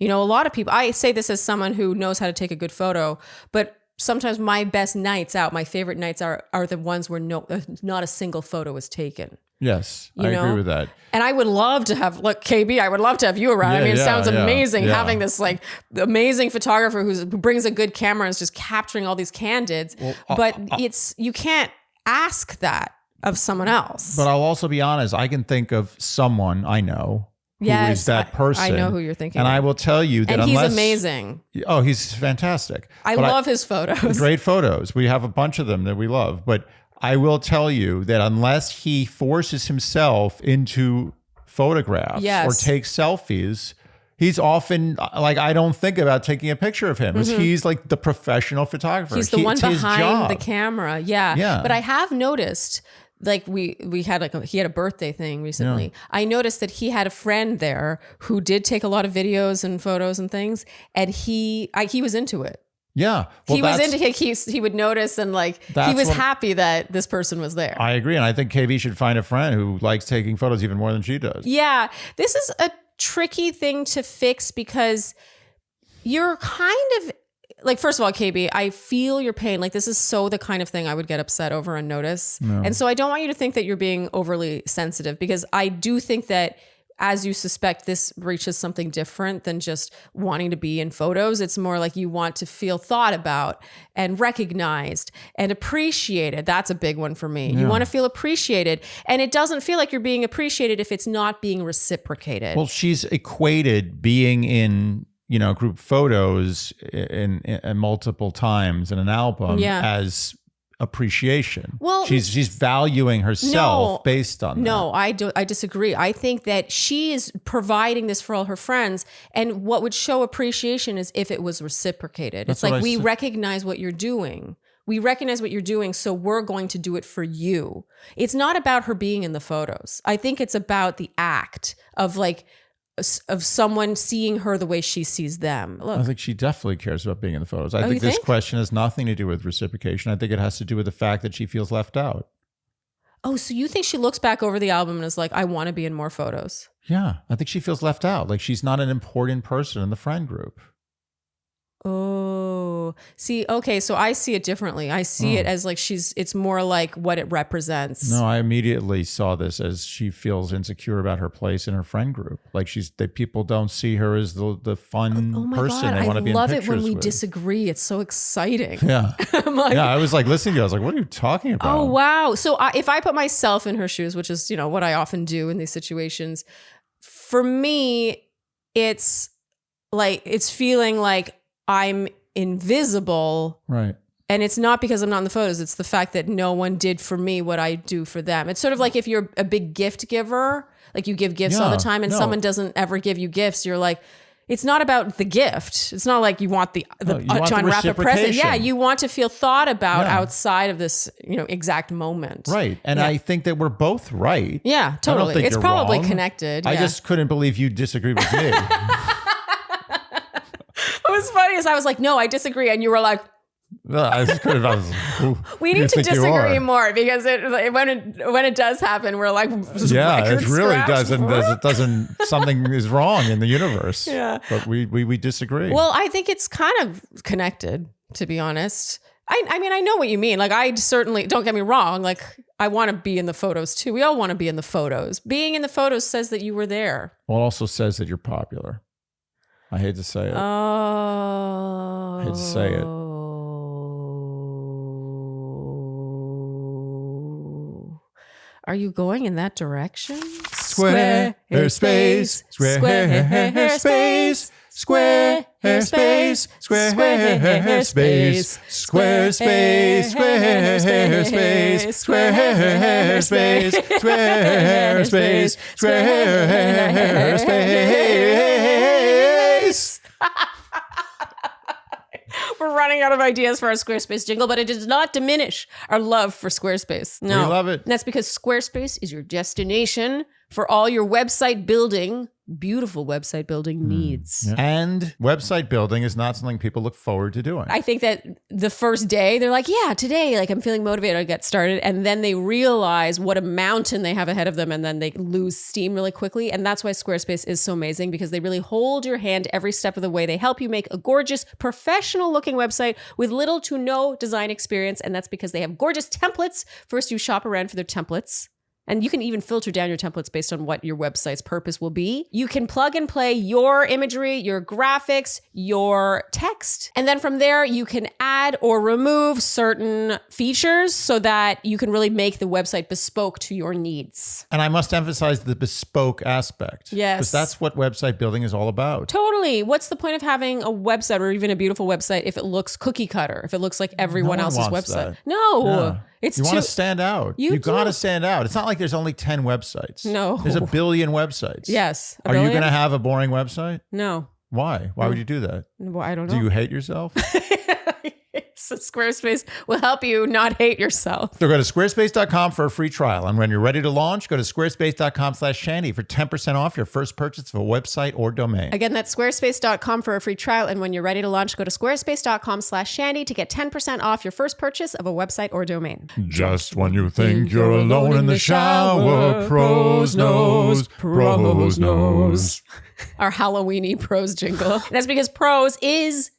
A lot of people, I say this as someone who knows how to take a good photo, but sometimes my best nights out, my favorite nights are the ones where not a single photo is taken. Yes, I agree with that. And I would love to have, KB, I would love to have you around. It sounds amazing having this like amazing photographer who brings a good camera and is just capturing all these candids. Well, but you can't ask that of someone else. But I'll also be honest, I can think of someone I know who Yes, is that person. I know who you're thinking And of. I will tell you that And he's unless amazing. Oh, he's fantastic. I But love his photos. Great photos. We have a bunch of them that we love. But I will tell you that unless he forces himself into photographs Yes. or takes selfies, he's often like, I don't think about taking a picture of him. He's like the professional photographer. He's the one it's his behind job. the camera. Yeah. Yeah. But I have noticed, like we had he had a birthday thing recently. Yeah. I noticed that he had a friend there who did take a lot of videos and photos and things, and he was into it. Yeah. Well, He was into it. He would notice, and like he That's was what- happy that this person was there. I agree. And I think KB should find a friend who likes taking photos even more than she does. Yeah, this is a tricky thing to fix because you're kind of like, first of all, KB, I feel your pain. Like, this is so the kind of thing I would get upset over and notice. And so I don't want you to think that you're being overly sensitive, because I do think that, as you suspect, this reaches something different than just wanting to be in photos. It's more like you want to feel thought about and recognized and appreciated. That's a big one for me. You want to feel appreciated. And it doesn't feel like you're being appreciated if it's not being reciprocated. Well, she's equated being in, group photos in multiple times in an album as appreciation. Well, she's valuing herself No. based on No, I disagree. I think that she is providing this for all her friends, and what would show appreciation is if it was reciprocated. That's It's like, what I we said. recognize what you're doing. We recognize what you're doing, so we're going to do it for you. It's not about her being in the photos. I think it's about the act of someone seeing her the way she sees them. I Look, think she definitely cares about being in the photos. I you think this think? question has nothing to do with reciprocation. I think it has to do with the fact that she feels left out. oh, so you think she looks back over the album and is like, I want to be in more photos? Yeah, I think she feels left out. Like she's not an important person in the friend group. Oh, see, okay, so I see it differently. I see it as like it's more like what it represents. No, I immediately saw this as she feels insecure about her place in her friend group. Like people don't see her as the fun Oh my person God, they want I to be in love pictures it when we with. disagree. It's so exciting. Yeah. I'm like, Yeah, I was like listening to you. I was like, what are you talking about? oh, wow. So if I put myself in her shoes, which is, what I often do in these situations, for me, it's feeling like I'm invisible. Right. And it's not because I'm not in the photos. It's the fact that no one did for me what I do for them. It's sort of like if you're a big gift giver, like you give gifts all the time and someone doesn't ever give you gifts, you're like, it's not about the gift. It's not like you want the you want to the unwrap a present. Yeah, reciprocation. you want to feel thought about Yeah. outside of this, exact moment. Right. And I think that we're both right. Yeah, totally. think It's you're probably wrong. connected. I yeah. just couldn't believe you disagreed with me. What was funny is I was like, no, I disagree. And you were like, I just couldn't. I was like, who we do you need to think you disagree are? more, because when it does happen, we're like, Yeah, record it really scratch. doesn't. Something is wrong in the universe. Yeah. But we disagree. Well, I think it's kind of connected, to be honest. I mean, I know what you mean. Like, I certainly, don't get me wrong. Like, I want to be in the photos too. We all want to be in the photos. Being in the photos says that you were there. Well, it also says that you're popular. I hate to say it. Oh. I hate to say it. Are you going in that direction? Squarespace, Squarespace, Squarespace, Squarespace, Squarespace, Squarespace, Squarespace, Squarespace, Squarespace, Squarespace. We're running out of ideas for our Squarespace jingle, but it does not diminish our love for Squarespace. No. We love it. And that's because Squarespace is your destination for all your website building, beautiful website building needs. And website building is not something people look forward to doing. I think that the first day they're like, yeah, today, like I'm feeling motivated to get started. And then they realize what a mountain they have ahead of them. And then they lose steam really quickly. And that's why Squarespace is so amazing, because they really hold your hand every step of the way. They help you make a gorgeous, professional looking website with little to no design experience. And that's because they have gorgeous templates. First, you shop around for their templates. And you can even filter down your templates based on what your website's purpose will be. You can plug and play your imagery, your graphics, your text. And then from there, you can add or remove certain features so that you can really make the website bespoke to your needs. And I must emphasize the bespoke aspect. Yes. Because that's what website building is all about. Totally. What's the point of having a website or even a beautiful website if it looks cookie cutter, if it looks like everyone No one else's wants website? that. No. Yeah. It's you want too- to stand out. You got to do. stand out. It's not like there's only 10 websites. No. There's a billion websites. Yes. Are you going to have a boring website? No. Why? Why would you do that? Well, I don't know. Do you hate yourself? So Squarespace will help you not hate yourself. So go to squarespace.com for a free trial. And when you're ready to launch, go to squarespace.com/Shandy for 10% off your first purchase of a website or domain. Again, that's squarespace.com for a free trial. And when you're ready to launch, go to squarespace.com/Shandy to get 10% off your first purchase of a website or domain. Just when you think you're alone in the shower, pros knows. Our Halloweeny pros jingle. And that's because Pros is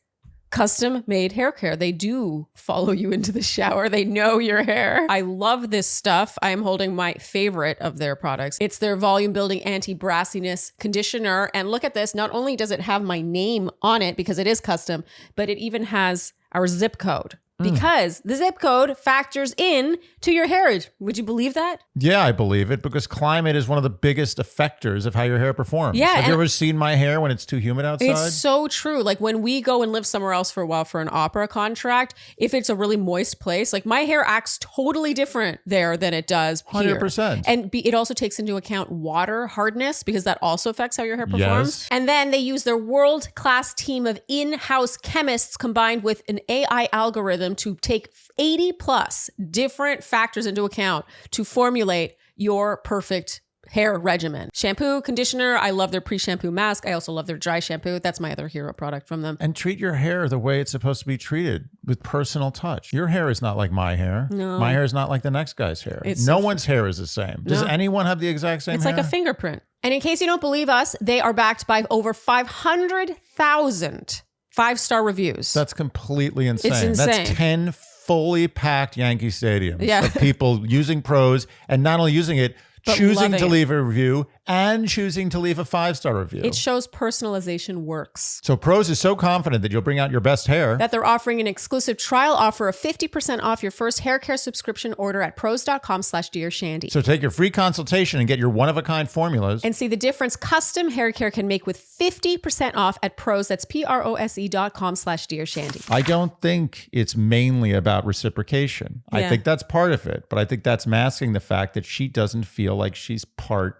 custom-made hair care. They do follow you into the shower. They know your hair. I love this stuff. I am holding my favorite of their products. It's their volume-building anti-brassiness conditioner. And look at this. Not only does it have my name on it because it is custom, but it even has our zip code. Because the zip code factors in to your hair. Would you believe that? Yeah, I believe it because climate is one of the biggest effectors of how your hair performs. Yeah, Have you and- ever seen my hair when it's too humid outside? It's so true. Like when we go and live somewhere else for a while for an opera contract, if it's a really moist place, like my hair acts totally different there than it does here. 100%. And it also takes into account water hardness because that also affects how your hair performs. Yes. And then they use their world-class team of in-house chemists combined with an AI algorithm to take 80 plus different factors into account to formulate your perfect hair regimen. Shampoo, conditioner. I love their pre-shampoo mask. I also love their dry shampoo. That's my other hero product from them. And treat your hair the way it's supposed to be treated with personal touch. Your hair is not like my hair. No. My hair is not like the next guy's hair. It's no so one's hair is the same. Does No. anyone have the exact same It's hair? like a fingerprint. And in case you don't believe us, they are backed by over 500,000 five-star reviews. That's completely insane. It's insane. That's 10 fully packed Yankee stadiums Yeah. of people using Pros and not only using it, But choosing loving to it. leave a review and choosing to leave a 5-star review. It shows personalization works. So Pros is so confident that you'll bring out your best hair. That they're offering an exclusive trial offer of 50% off your first hair care subscription order at pros.com/DearShandy. So take your free consultation and get your one-of-a-kind formulas. And see the difference custom hair care can make with 50% off at pros. That's PROSE.com/DearShandy. I don't think it's mainly about reciprocation. I Yeah. think that's part of it, but I think that's masking the fact that she doesn't feel like she's part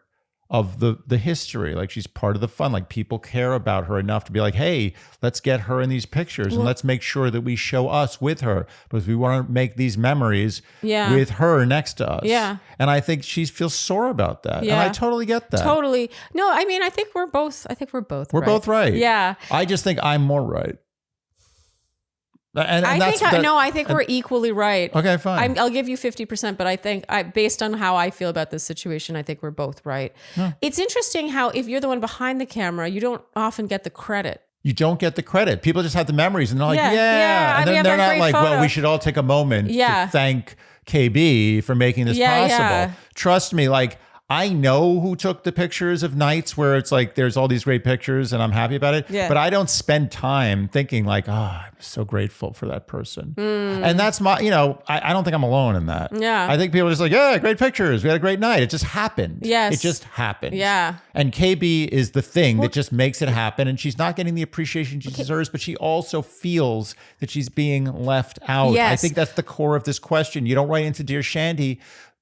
of the history, like she's part of the fun, like people care about her enough to be like, hey, let's get her in these pictures and let's make sure that we show us with her because we want to make these memories Yeah. with her next to us. Yeah. And I think she feels sore about that. And Yeah. I totally get that. Totally. No, I mean, I think we're both We're both right. Yeah. I just think I'm more right. And I that's think that- I think we're equally right. Okay, fine. I'll give you 50%, but I think based on how I feel about this situation, I think we're both right. It's interesting how if you're the one behind the camera, you don't often get the credit. You don't get the credit. People just have the memories and they're like, Yeah, yeah. yeah, And we then have they're that not great like, photo. well, we should all take a moment Yeah. to thank KB for making this Yeah, possible. yeah. Trust me, like, I know who took the pictures of nights where it's like there's all these great pictures and I'm happy about it. Yeah. But I don't spend time thinking like, oh, I'm so grateful for that person. And that's my, I don't think I'm alone in that. Yeah. I think people are just like, yeah, great pictures. We had a great night. It just happened. Yes. It just happened. Yeah. And KB is the thing that just makes it happen. And she's not getting the appreciation she deserves, but she also feels that she's being left out. I Yes. think that's the core of this question. You don't write into Dear Shandy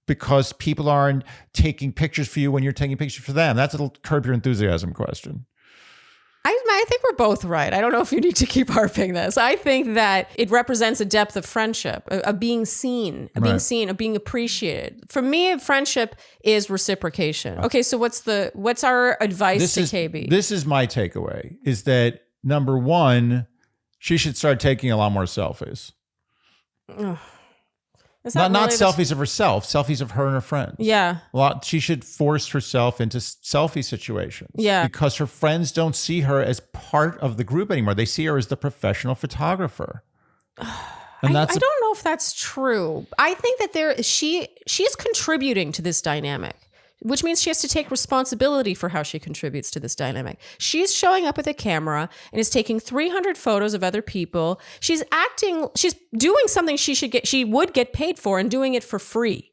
because people aren't taking pictures for you when you're taking pictures for them. That's a little Curb Your Enthusiasm question. I think we're both right. I don't know if you need to keep harping this. I think that it represents a depth of friendship, of being seen, of being Right. seen, of being appreciated. For me, friendship is reciprocation. Okay, so what's our advice to KB? This is my takeaway, is that number one, she should start taking a lot more selfies. Is Not that really the- selfies of herself, selfies of her and her friends. Yeah. She should force herself into selfie situations. Yeah. Because her friends don't see her as part of the group anymore. They see her as the professional photographer. And I that's don't know know if that's true. I think that she's contributing to this dynamic, which means she has to take responsibility for how she contributes to this dynamic. She's showing up with a camera and is taking 300 photos of other people. She's doing something she would get paid for and doing it for free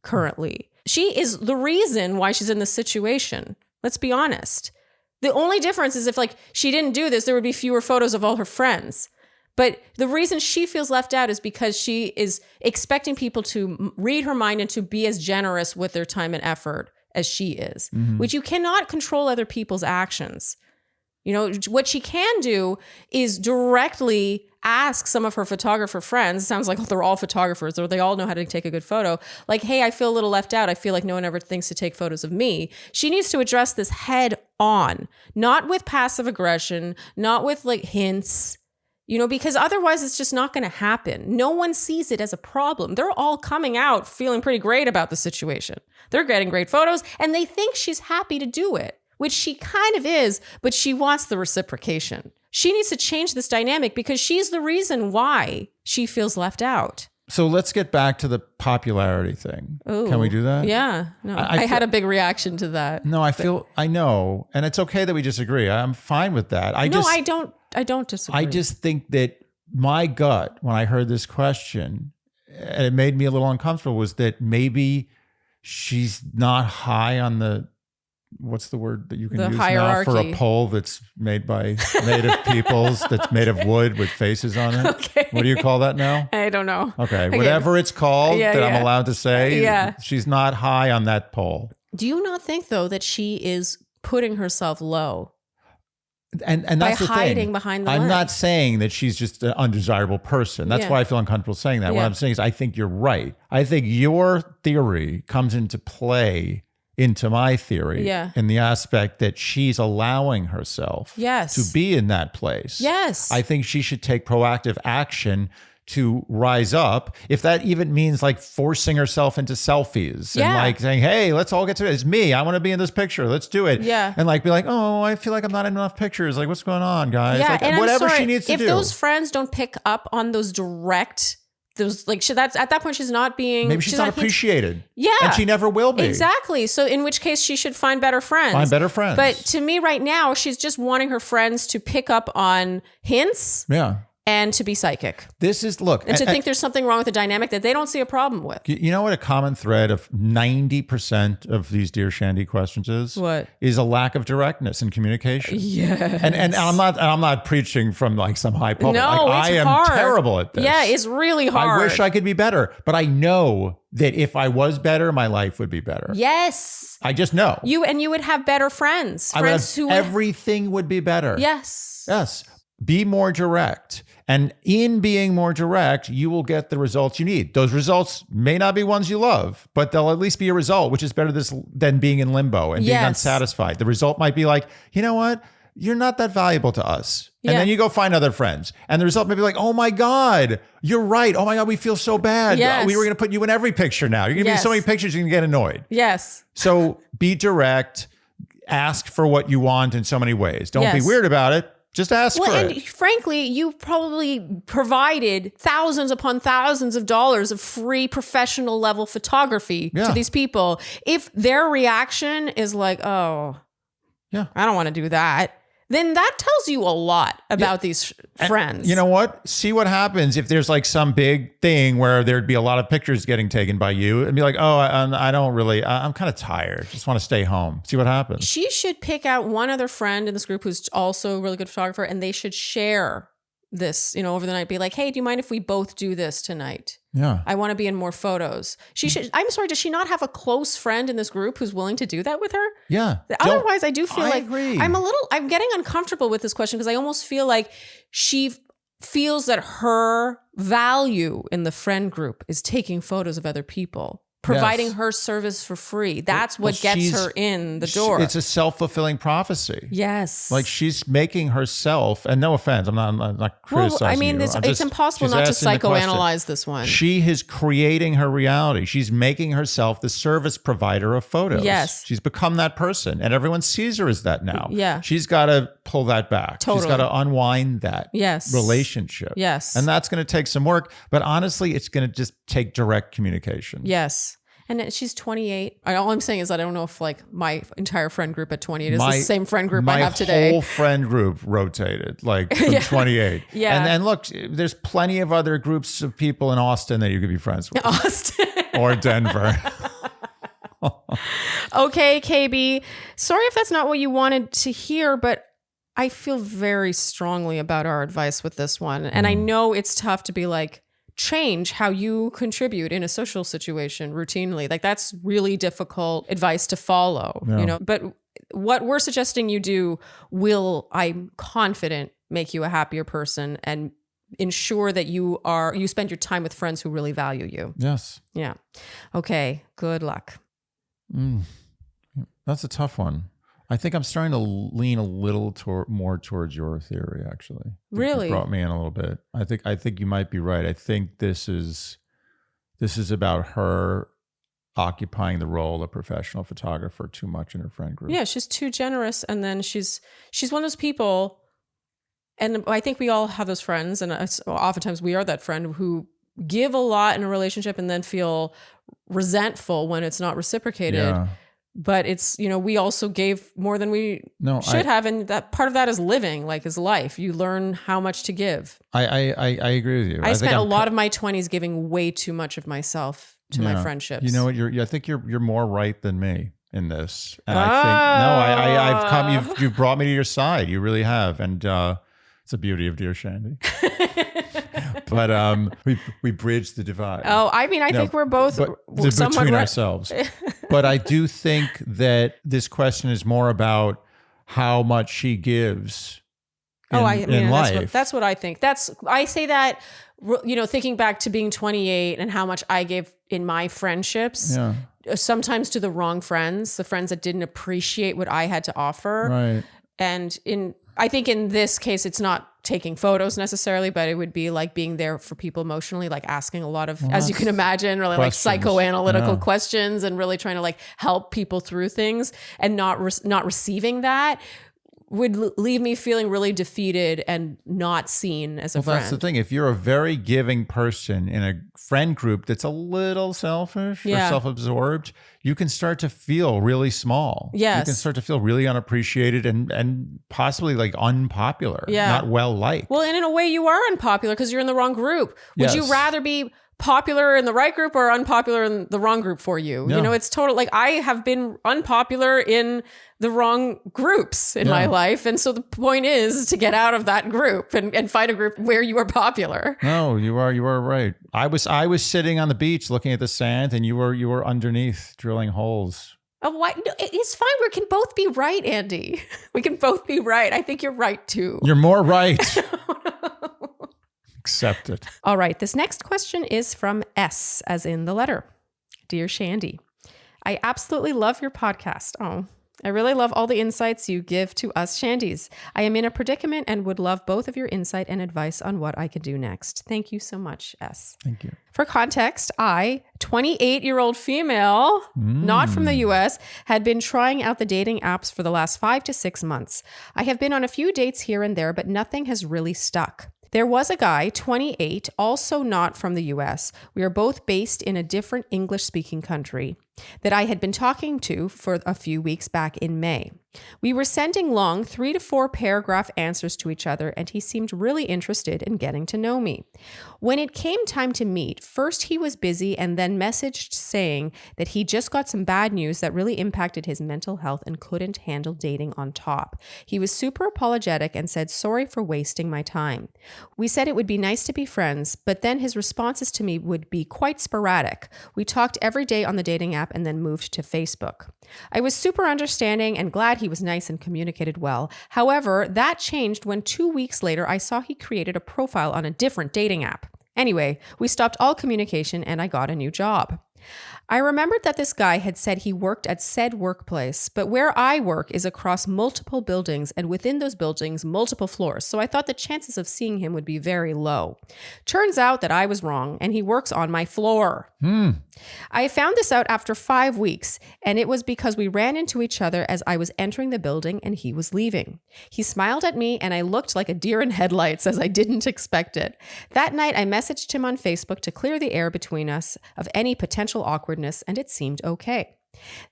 currently. She is the reason why she's in this situation. Let's be honest. The only difference is if like she didn't do this, there would be fewer photos of all her friends. But the reason she feels left out is because she is expecting people to read her mind and to be as generous with their time and effort as she is, which you cannot control other people's actions. You know, what she can do is directly ask some of her photographer friends. It sounds like they're all photographers or they all know how to take a good photo. Like, hey, I feel a little left out. I feel like no one ever thinks to take photos of me. She needs to address this head on, not with passive aggression, not with like hints, you know, because otherwise it's just not going to happen. No one sees it as a problem. They're all coming out feeling pretty great about the situation. They're getting great photos and they think she's happy to do it, which she kind of is, but she wants the reciprocation. She needs to change this dynamic because she's the reason why she feels left out. So let's get back to the popularity thing. Ooh, can we do that? Yeah. No, I had a big reaction to that. No, I know. And it's okay that we disagree. I'm fine with that. I don't disagree. I just think that my gut, when I heard this question, and it made me a little uncomfortable, was that maybe she's not high on the, what's the word that you can use hierarchy. now for a pole that's made by native peoples, that's made of wood with faces on it? Okay. What do you call that now? I don't know. Okay. Whatever it's called I'm allowed to say, she's not high on that pole. Do you not think, though, that she is putting herself low? And that's the thing. By hiding behind the I'm lens. not saying that she's just an undesirable person. That's why I feel uncomfortable saying that. What I'm saying is I think you're right. I think your theory comes into play into my theory in the aspect that she's allowing herself to be in that place. Yes. I think she should take proactive action to rise up, if that even means like forcing herself into selfies and like saying, hey, let's all get to it. It's me. I want to be in this picture. Let's do it. Yeah. And like be like, oh, I feel like I'm not in enough pictures. Like, what's going on, guys? Yeah. Like, and whatever I'm sorry, she needs to do. If those friends don't pick up on those direct, that's at that point she's not being. Maybe she's not appreciated. Yeah. And she never will be. Exactly. So in which case she should find better friends. Find better friends. But to me right now, she's just wanting her friends to pick up on hints. Yeah. And to be psychic. This is, look. And to think there's something wrong with the dynamic that they don't see a problem with. You know what a common thread of 90% of these Dear Shandy questions is? What? Is a lack of directness in communication. Yes. And I'm not preaching from like some high pulpit. No, like, it's I am hard. terrible at this. Yeah, it's really hard. I wish I could be better, but I know that if I was better, my life would be better. Yes. I just know. You would have better friends. Everything would be better. Yes. Yes. Be more direct. And in being more direct, you will get the results you need. Those results may not be ones you love, but they'll at least be a result, which is better than being in limbo and being unsatisfied. The result might be like, you know what? You're not that valuable to us. And then you go find other friends. And the result may be like, oh my God, you're right. Oh my God, we feel so bad. Yes. We were going to put you in every picture now. You're going to be in so many pictures, you can get annoyed. Yes. So be direct. Ask for what you want in so many ways. Don't be weird about it. Just ask for it. And frankly, you probably provided thousands upon thousands of dollars of free professional level photography to these people. If their reaction is like, oh, I don't want to do that, then that tells you a lot about these friends. And you know what? See what happens if there's like some big thing where there'd be a lot of pictures getting taken by you and be like, oh, I don't really, I'm kind of tired. Just want to stay home. See what happens. She should pick out one other friend in this group who's also a really good photographer, and they should share this, over the night. Be like, hey, do you mind if we both do this tonight? Yeah. I want to be in more photos. She should. I'm sorry, does she not have a close friend in this group who's willing to do that with her? Yeah. Otherwise, I do feel like agree. I'm getting uncomfortable with this question because I almost feel like she feels that her value in the friend group is taking photos of other people, providing her service for free. That's what gets her in the door. It's a self-fulfilling prophecy. Yes. Like she's making herself, and no offense, I'm not criticizing I mean, you. it's impossible not to psychoanalyze this one. She is creating her reality. She's making herself the service provider of photos. Yes. She's become that person, and everyone sees her as that now. Yeah. She's got to pull that back. Totally. She's got to unwind that Yes. relationship. Yes. And that's going to take some work. But honestly, it's going to just take direct communication. Yes. And she's 28. All I'm saying is I don't know if like my entire friend group at 28 is the same friend group I have today. My whole friend group rotated like from 28. Yeah. And then look, there's plenty of other groups of people in Austin that you could be friends with. Austin. Or Denver. Okay, KB. Sorry if that's not what you wanted to hear, but I feel very strongly about our advice with this one. And I know it's tough to be like, change how you contribute in a social situation routinely. Like that's really difficult advice to follow, you know, but what we're suggesting you do will, I'm confident, make you a happier person and ensure that you spend your time with friends who really value you. Yes. Yeah. Okay. Good luck. That's a tough one. I think I'm starting to lean a little more towards your theory, actually. Really? You brought me in a little bit. I think you might be right. I think this is about her occupying the role of professional photographer too much in her friend group. Yeah, she's too generous, and then she's one of those people, and I think we all have those friends, and oftentimes we are that friend who give a lot in a relationship and then feel resentful when it's not reciprocated. Yeah. But it's, you know, we also gave more than we should have. And that part of that is living, like is life. You learn how much to give. I agree with you. I spent a lot of my 20s giving way too much of myself to my friendships. You know what? I think you're more right than me in this. And I've come, you've brought me to your side. You really have. And it's the beauty of Dear Shandy. But we bridged the divide. Oh, I mean, I think we're both somewhat between ourselves. But I do think that this question is more about how much she gives in life. That's what I think. I say that, you know, thinking back to being 28 and how much I gave in my friendships, sometimes to the wrong friends, the friends that didn't appreciate what I had to offer. Right. And I think in this case, it's not taking photos necessarily, but it would be like being there for people emotionally, like asking a lot of, as you can imagine, really like psychoanalytical questions and really trying to like help people through things, and not receiving that would leave me feeling really defeated and not seen as a friend. That's the thing. If you're a very giving person in a friend group that's a little selfish or self-absorbed, you can start to feel really small. Yes. You can start to feel really unappreciated and possibly like unpopular, not well liked. Well, and in a way you are unpopular because you're in the wrong group. Would you rather be popular in the right group or unpopular in the wrong group for you? You know, it's total, like I have been unpopular in the wrong groups in my life. And so the point is to get out of that group and find a group where you are popular. No, you are right. I was sitting on the beach looking at the sand and you were underneath drilling holes. Oh, why? No, it's fine. We can both be right, Andy. We can both be right. I think you're right too. You're more right. Accept it. All right. This next question is from S, as in the letter. Dear Shandy, I absolutely love your podcast. Oh, I really love all the insights you give to us Shandys. I am in a predicament and would love both of your insight and advice on what I could do next. Thank you so much, S. Thank you. For context, I, 28-year-old female, not from the US, had been trying out the dating apps for the last 5 to 6 months. I have been on a few dates here and there, but nothing has really stuck. There was a guy, 28, also not from the US. We are both based in a different English-speaking country that I had been talking to for a few weeks back in May. We were sending long 3 to 4 paragraph answers to each other, and he seemed really interested in getting to know me. When it came time to meet, first he was busy and then messaged saying that he just got some bad news that really impacted his mental health and couldn't handle dating on top. He was super apologetic and said sorry for wasting my time. We said it would be nice to be friends, but then his responses to me would be quite sporadic. We talked every day on the dating app and then moved to Facebook. I was super understanding and glad he was nice and communicated well. However, that changed when 2 weeks later I saw he created a profile on a different dating app. Anyway, we stopped all communication and I got a new job. I remembered that this guy had said he worked at said workplace, but where I work is across multiple buildings and within those buildings, multiple floors. So I thought the chances of seeing him would be very low. Turns out that I was wrong and he works on my floor. I found this out after 5 weeks, and it was because we ran into each other as I was entering the building and he was leaving. He smiled at me and I looked like a deer in headlights as I didn't expect it. That night, I messaged him on Facebook to clear the air between us of any potential awkwardness, and it seemed okay.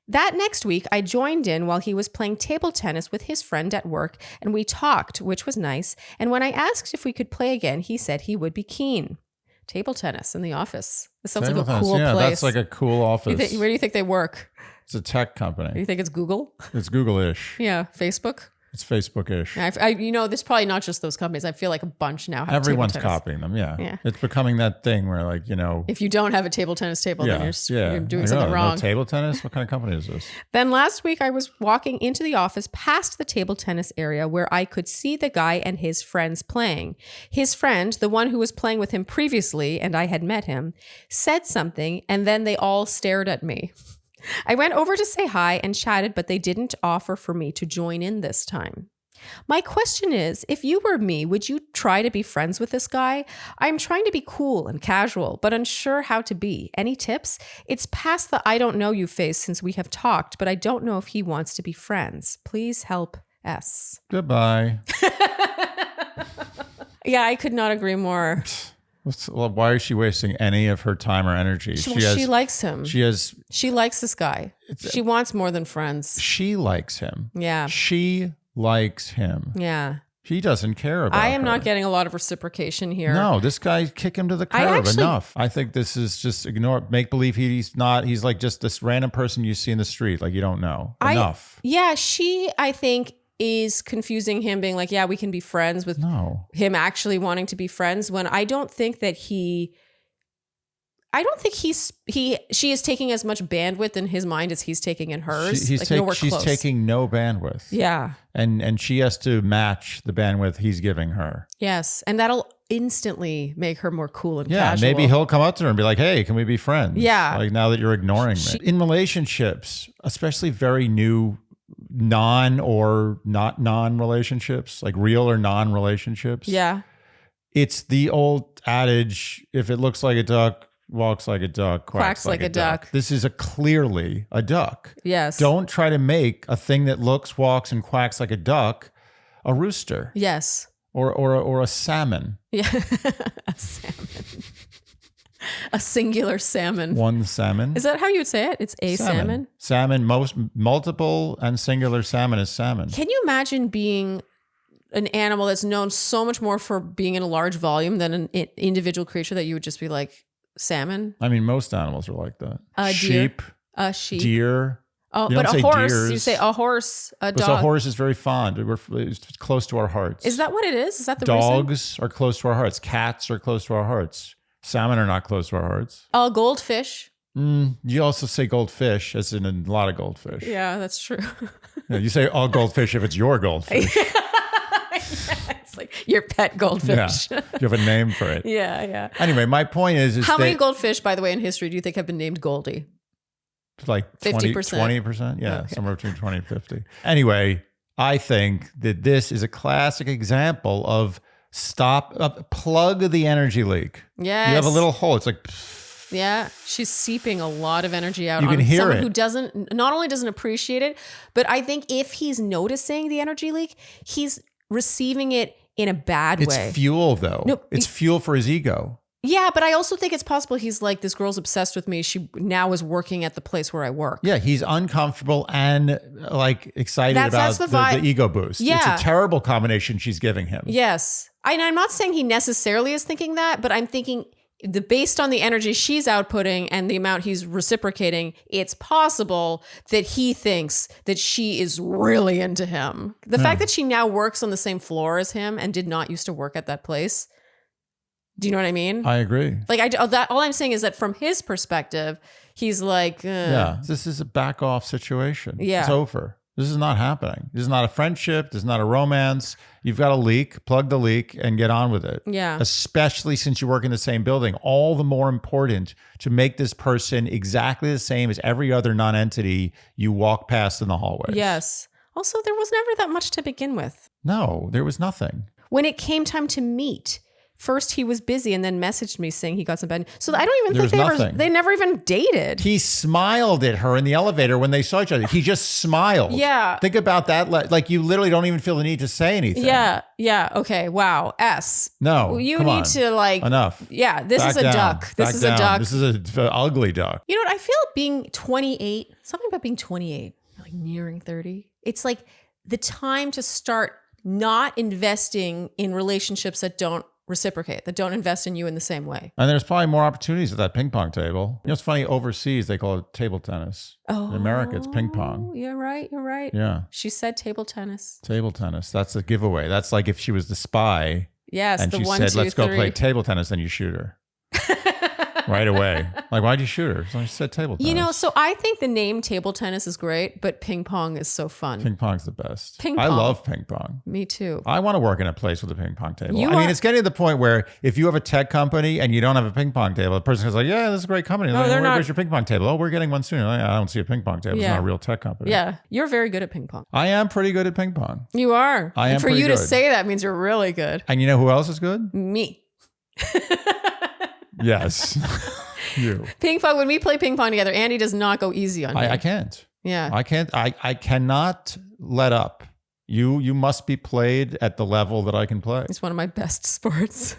That next week, I joined in while he was playing table tennis with his friend at work, and we talked, which was nice. And when I asked if we could play again, he said he would be keen. Table tennis in the office. This sounds Table like a tennis, cool yeah, place. that's like a cool office. Where do you think they work? It's a tech company. You think it's Google? It's Google-ish. Yeah, Facebook? It's Facebook-ish. There's probably not just those companies. I feel like a bunch now have Everyone's table tennis. copying them. Yeah. Yeah. It's becoming that thing where If you don't have a table tennis table, then you're doing something wrong. No table tennis? What kind of company is this? Then last week, I was walking into the office past the table tennis area where I could see the guy and his friends playing. His friend, the one who was playing with him previously, and I had met him, said something, and then they all stared at me. I went over to say hi and chatted, but they didn't offer for me to join in this time. My question is, if you were me, would you try to be friends with this guy? I'm trying to be cool and casual, but unsure how to be. Any tips? It's past the I don't know you phase since we have talked, but I don't know if he wants to be friends. Please help S. Goodbye. Yeah, I could not agree more. Why is she wasting any of her time or energy? She likes him. She likes this guy. She wants more than friends. She likes him. Yeah. She likes him. Yeah. He doesn't care about I am her. not getting a lot of reciprocation here. No, this guy, kick him to the curb. Enough. I think this is just make believe he's not. He's like just this random person you see in the street, like you don't know. Enough. She, I think, is confusing him being like, yeah, we can be friends with him actually wanting to be friends when I don't think that she is taking as much bandwidth in his mind as he's taking in hers. She's taking no bandwidth. Yeah. And she has to match the bandwidth he's giving her. Yes. And that'll instantly make her more cool and casual. Yeah, maybe he'll come up to her and be like, hey, can we be friends? Yeah. Like now that you're ignoring me. In relationships, especially very new non relationships, like real or non relationships. Yeah. It's the old adage, if it looks like a duck, walks like a duck, quacks like a duck. This is clearly a duck. Yes. Don't try to make a thing that looks, walks, and quacks like a duck a rooster. Yes. Or a salmon. Yeah. A salmon. A singular salmon. One salmon. Is that how you would say it? It's a salmon? Salmon, multiple and singular salmon is salmon. Can you imagine being an animal that's known so much more for being in a large volume than an individual creature that you would just be like, salmon? I mean, most animals are like that. Sheep. Deer. Oh, but a horse. Deers. You say a horse, a dog. Because a horse is very fond. It's close to our hearts. Is that what it is? Is that the Dogs reason? are close to our hearts. Cats are close to our hearts. Salmon are not close to our hearts. Goldfish. You also say goldfish, as in a lot of goldfish. Yeah, that's true. You say all goldfish if it's your goldfish. It's like your pet goldfish. Yeah, you have a name for it. Yeah. Anyway, my point is how many goldfish, by the way, in history do you think have been named Goldie? Like 50%. 20%? Yeah, okay. Somewhere between 20 and 50. Anyway, I think that this is a classic example of plug the energy leak. Yes. You have a little hole. It's like... Yeah, she's seeping a lot of energy out on someone it. who not only doesn't appreciate it, but I think if he's noticing the energy leak, he's receiving it in a bad way. It's fuel, though. No, it's fuel for his ego. Yeah, but I also think it's possible he's like, this girl's obsessed with me. She now is working at the place where I work. Yeah, he's uncomfortable and like excited about the ego boost. Yeah. It's a terrible combination she's giving him. Yes. I'm not saying he necessarily is thinking that, but I'm thinking based on the energy she's outputting and the amount he's reciprocating, it's possible that he thinks that she is really into him. The fact that she now works on the same floor as him and did not used to work at that place. Do you know what I mean? I agree. Like all I'm saying is that from his perspective, he's like, yeah, this is a back off situation. Yeah. It's over. This is not happening. This is not a friendship. This is not a romance. You've got a leak, plug the leak and get on with it. Yeah. Especially since you work in the same building. All the more important to make this person exactly the same as every other non-entity you walk past in the hallways. Yes. Also, there was never that much to begin with. No, there was nothing. When it came time to meet, first he was busy and then messaged me saying he got some bed. So I don't even think they never even dated. He smiled at her in the elevator when they saw each other. He just smiled. Yeah. Think about that. Like you literally don't even feel the need to say anything. Yeah. Yeah. Okay. Wow. S. No. You come need on. to like. Enough. Yeah. This Back is a down. duck. This Back is down. a duck. This is an ugly duck. You know what? I feel being 28, something about being 28, like nearing 30. It's like the time to start not investing in relationships that don't reciprocate, that don't invest in you in the same way. And there's probably more opportunities at that ping pong table. You know, it's funny, overseas, they call it table tennis. Oh, In America, it's ping pong. You're right. You're right. Yeah. She said table tennis. Table tennis. That's a giveaway. That's like if she was the spy Yes. and the she 1, said, 2, let's go 3. play table tennis, then you shoot her. Right away. Like, why'd you shoot her? So she said table tennis. You know, so I think the name table tennis is great, but ping pong is so fun. Ping pong's the best. Ping I pong. love ping pong. Me too. I want to work in a place with a ping pong table. You I mean, are- it's getting to the point where if you have a tech company and you don't have a ping pong table, the person goes like, yeah, this is a great company. No, Like, they're not- Where's your ping pong table? Oh, we're getting one soon. Like, I don't see a ping pong table. It's Yeah. not a real tech company. Yeah. You're very good at ping pong. I am pretty good at ping pong. You are. I And am for pretty you to good. say that means you're really good. And you know who else is good? Me. Yes. You. Ping pong, when we play ping pong together, Andy does not go easy on me. I can't. Yeah. I can't. I cannot let up. You must be played at the level that I can play. It's one of my best sports.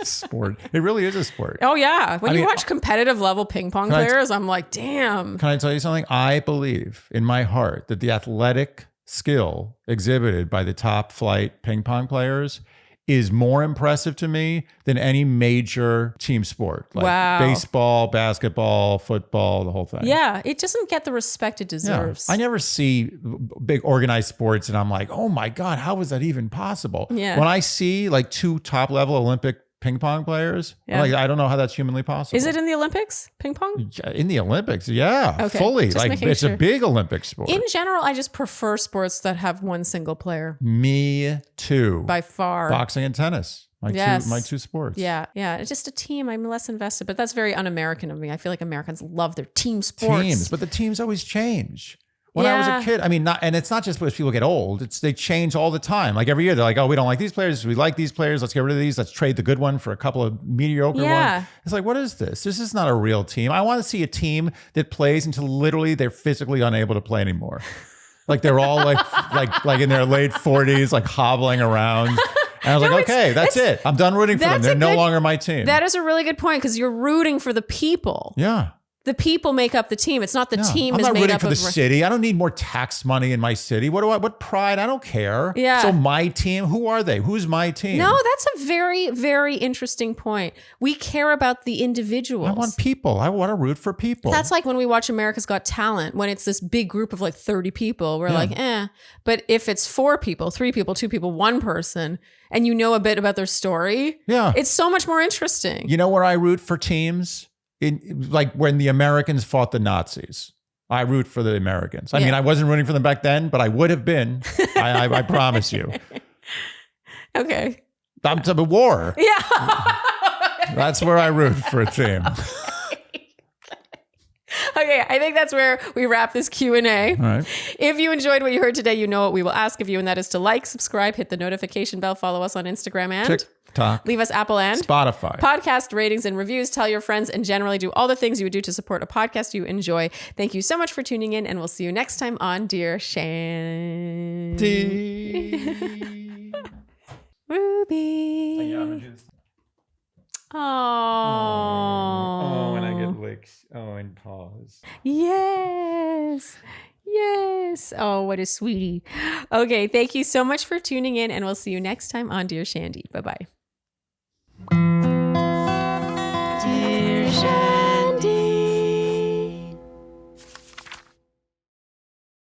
Sport. It really is a sport. Oh, yeah. When I you mean, watch competitive level ping pong Can I- players, I'm like, damn. Can I tell you something? I believe in my heart that the athletic skill exhibited by the top flight ping pong players is more impressive to me than any major team sport. Like Wow. baseball, basketball, football, the whole thing. Yeah. It doesn't get the respect it Yeah. deserves. I never see big organized sports and I'm like, oh my God, how is that even possible? Yeah. When I see like 2 top level Olympic ping pong players, I'm Yeah. like, I don't know how that's humanly possible. Is it in the Olympics, ping pong? In the Olympics? Yeah, Okay, fully. just Like making it's sure. a big Olympic sport. In general, I just prefer sports that have one single player Me too. by far. Boxing and tennis. Yes. My two sports. Yeah, yeah. It's just a team. I'm less invested, but that's very un-American of me. I feel like Americans love their team sports. Teams, but the teams always change. When I was Yeah. a kid, I mean, and it's not just as people get old. They change all the time. Like every year, they're like, "Oh, we don't like these players. We like these players. Let's get rid of these. Let's trade the good one for a couple of mediocre Yeah. ones." It's like, what is this? This is not a real team. I want to see a team that plays until literally they're physically unable to play anymore. Like they're all like in their late 40s, like hobbling around. And I was No, like, okay, that's it. I'm done rooting for them. that's They're a no good- longer my team. That is a really good point because you're rooting for the people. Yeah. The people make up the team. It's not the Yeah. team I'm is not made rooting up for the of. city. I don't need more tax money in my city. What pride? I don't care. Yeah. So my team, who are they? Who's my team? No, that's a very, very interesting point. We care about the individuals. I want people. I want to root for people. That's like when we watch America's Got Talent, when it's this big group of like 30 people, we're Yeah. like, eh. But if it's 4 people, 3 people, 2 people, 1 person, and you know a bit about their story, Yeah. it's so much more interesting. You know where I root for teams? Like when the Americans fought the Nazis. I root for the Americans. I Yeah. mean, I wasn't rooting for them back then, but I would have been. I promise you. Okay. I'm to the war. Yeah. That's where I root for a team. Okay, I think that's where we wrap this Q&A. All right. If you enjoyed what you heard today, you know what we will ask of you, and that is to like, subscribe, hit the notification bell, follow us on Instagram, and TikTok. leave us Apple and Spotify. podcast ratings and reviews. Tell your friends and generally do all the things you would do to support a podcast you enjoy. Thank you so much for tuning in, and we'll see you next time on Dear Shandy. Ruby. Oh. Oh, and I get licks. Oh, and pause. Yes. Yes. Oh, what a sweetie. Okay. Thank you so much for tuning in, and we'll see you next time on Dear Shandy. Bye-bye.